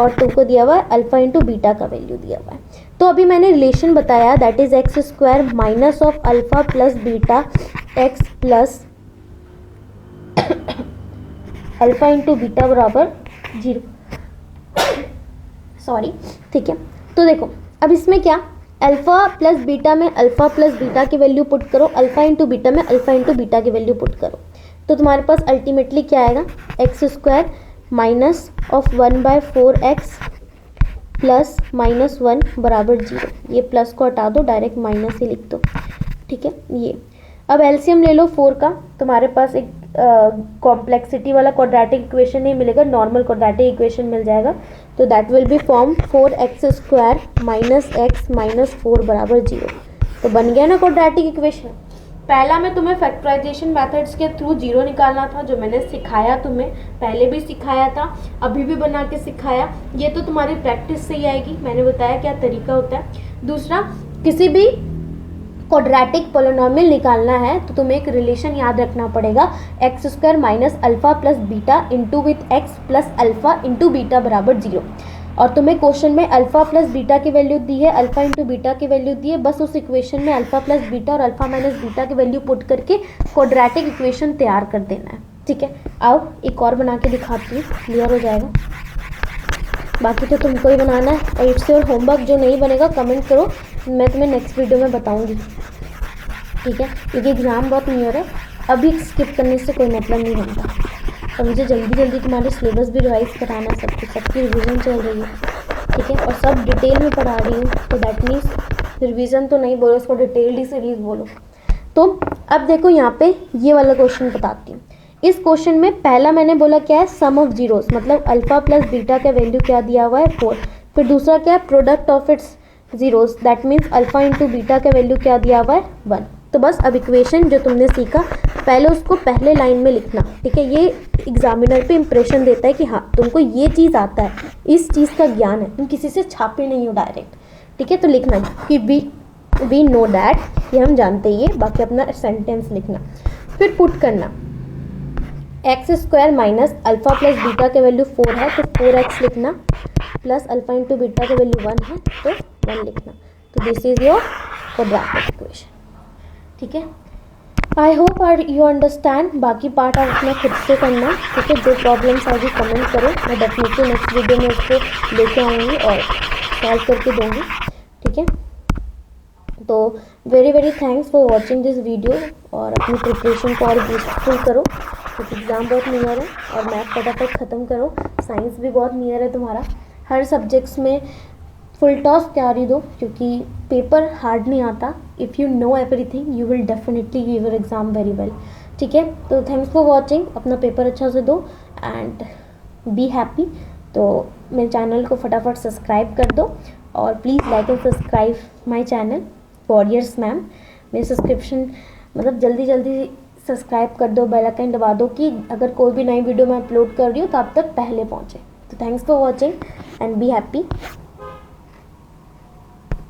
और तुमको दिया हुआ है अल्फ़ा इंटू बीटा का वैल्यू दिया हुआ है। तो अभी मैंने रिलेशन बताया, that is x square minus of alpha plus beta x plus alpha into beta बराबर 0। सॉरी, ठीक है, तो देखो अब इसमें क्या, अल्फ़ा प्लस बीटा में अल्फ़ा प्लस बीटा की वैल्यू पुट करो, अल्फ़ा इंटू बीटा में अल्फ़ा इंटू बीटा की वैल्यू पुट करो, तो तुम्हारे पास अल्टीमेटली क्या आएगा, x square minus of 1/4 x plus -1 बराबर 0। ये प्लस को हटा दो, डायरेक्ट माइनस ही लिख दो। ठीक है, ये अब एलसीएम ले लो 4 का, तुम्हारे पास एक कॉम्प्लेक्सिटी वाला क्वाड्रेटिक इक्वेशन नहीं मिलेगा, नॉर्मल क्वाड्रेटिक इक्वेशन मिल जाएगा। तो that will B form 4x square minus x minus 4 बराबर 0। तो बन गया ना क्वाड्रेटिक इक्वेशन। पहला में तुम्हें फैक्टराइजेशन मेथड्स के थ्रू 0 निकालना था, जो मैंने सिखाया, तुम्हें पहले भी सिखाया था, अभी भी बना के सिखाया। ये तो तुम्हारी प्रैक्टिस से ही आएगी, मैंने बताया क्या तरीका होता है। दूसरा, किसी भी क्वाड्रेटिक पोलिनोमियल निकालना है तो तुम्हें एक रिलेशन याद रखना पड़ेगा, x square minus alpha plus beta into with x plus alpha into beta बराबर 0। और तुम्हें क्वेश्चन में अल्फ़ा प्लस बीटा की वैल्यू दी है, अल्फ़ा इंटू बीटा की वैल्यू दी है, बस उस इक्वेशन में अल्फ़ा प्लस बीटा और अल्फ़ा माइनस बीटा की वैल्यू पुट करके क्वाड्रेटिक इक्वेशन तैयार कर देना है। ठीक है, आओ एक और बना के दिखाती हूँ, क्लियर हो जाएगा। बाकी तो तुमको ही बनाना है, और इट्स योर होमवर्क। जो नहीं बनेगा कमेंट करो, मैं तुम्हें नेक्स्ट वीडियो में बताऊंगी। ठीक है, क्योंकि एग्ज़ाम बहुत नियर है, अभी स्किप करने से कोई मतलब नहीं बनता, और मुझे जल्दी जल्दी तुम्हारे सिलेबस भी रिवाइज कराना, सब कुछ, सबकी रिवीजन चल रही है। ठीक है, और सब डिटेल में पढ़ा रही हूँ, तो दैट मीन्स रिवीजन तो नहीं बोलो, उसको डिटेल्ड ही सीरीज बोलो। तो अब देखो यहाँ पे ये वाला क्वेश्चन बताती हूँ। इस क्वेश्चन में पहला मैंने बोला क्या है, सम ऑफ जीरोस, मतलब अल्फ़ा प्लस बीटा का वैल्यू क्या दिया हुआ है 4। फिर दूसरा क्या है, product of its zeros, that means alpha into beta का वैल्यू क्या दिया हुआ है 1। तो बस अब इक्वेशन जो तुमने सीखा पहले उसको पहले लाइन में लिखना। ठीक है, ये एग्जामिनर पे इंप्रेशन देता है कि हाँ तुमको ये चीज़ आता है, इस चीज़ का ज्ञान है, तुम किसी से छापे नहीं हो डायरेक्ट। ठीक है, तो लिखना कि वी नो दैट, ये हम जानते ही है, बाकी अपना सेंटेंस लिखना। फिर पुट करना, x square minus alpha plus beta के वैल्यू 4 है तो 4x लिखना, प्लस अल्फ़ा इंटू बीटा का वैल्यू 1 है तो 1 लिखना। तो this is your quadratic equation. ठीक है, आई होप यू अंडरस्टैंड। बाकी पार्ट आप अपना खुद से करना। ठीक है, जो प्रॉब्लम्स आएगी कमेंट करो, मैं डेफिनेटली नेक्स्ट वीडियो में उसको लेके आऊँगी और सॉल्व करके दूँगी। ठीक है, तो very very thanks for watching this video, और अपनी प्रिपरेशन को और बूस्टफुल करो, क्योंकि एग्ज़ाम बहुत नियर है, और मैथ फटाफट ख़त्म करो। साइंस भी बहुत नियर है तुम्हारा, हर सब्जेक्ट्स में फुल टॉस तैयारी दो, क्योंकि पेपर हार्ड नहीं आता। If you know everything you will definitely give your exam very well. ठीक है, तो थैंक्स फॉर वॉचिंग, अपना पेपर अच्छा से दो एंड बी हैप्पी। तो मेरे चैनल को फटाफट सब्सक्राइब कर दो और please like and subscribe my channel warriors ma'am. मेरे सब्सक्रिप्शन मतलब जल्दी जल्दी सब्सक्राइब कर दो, बेल आइकन दबा दो कि अगर कोई भी नई वीडियो मैं अपलोड कर रही हूँ तो आप तक पहले पहुँचे। तो thanks for watching and be happy.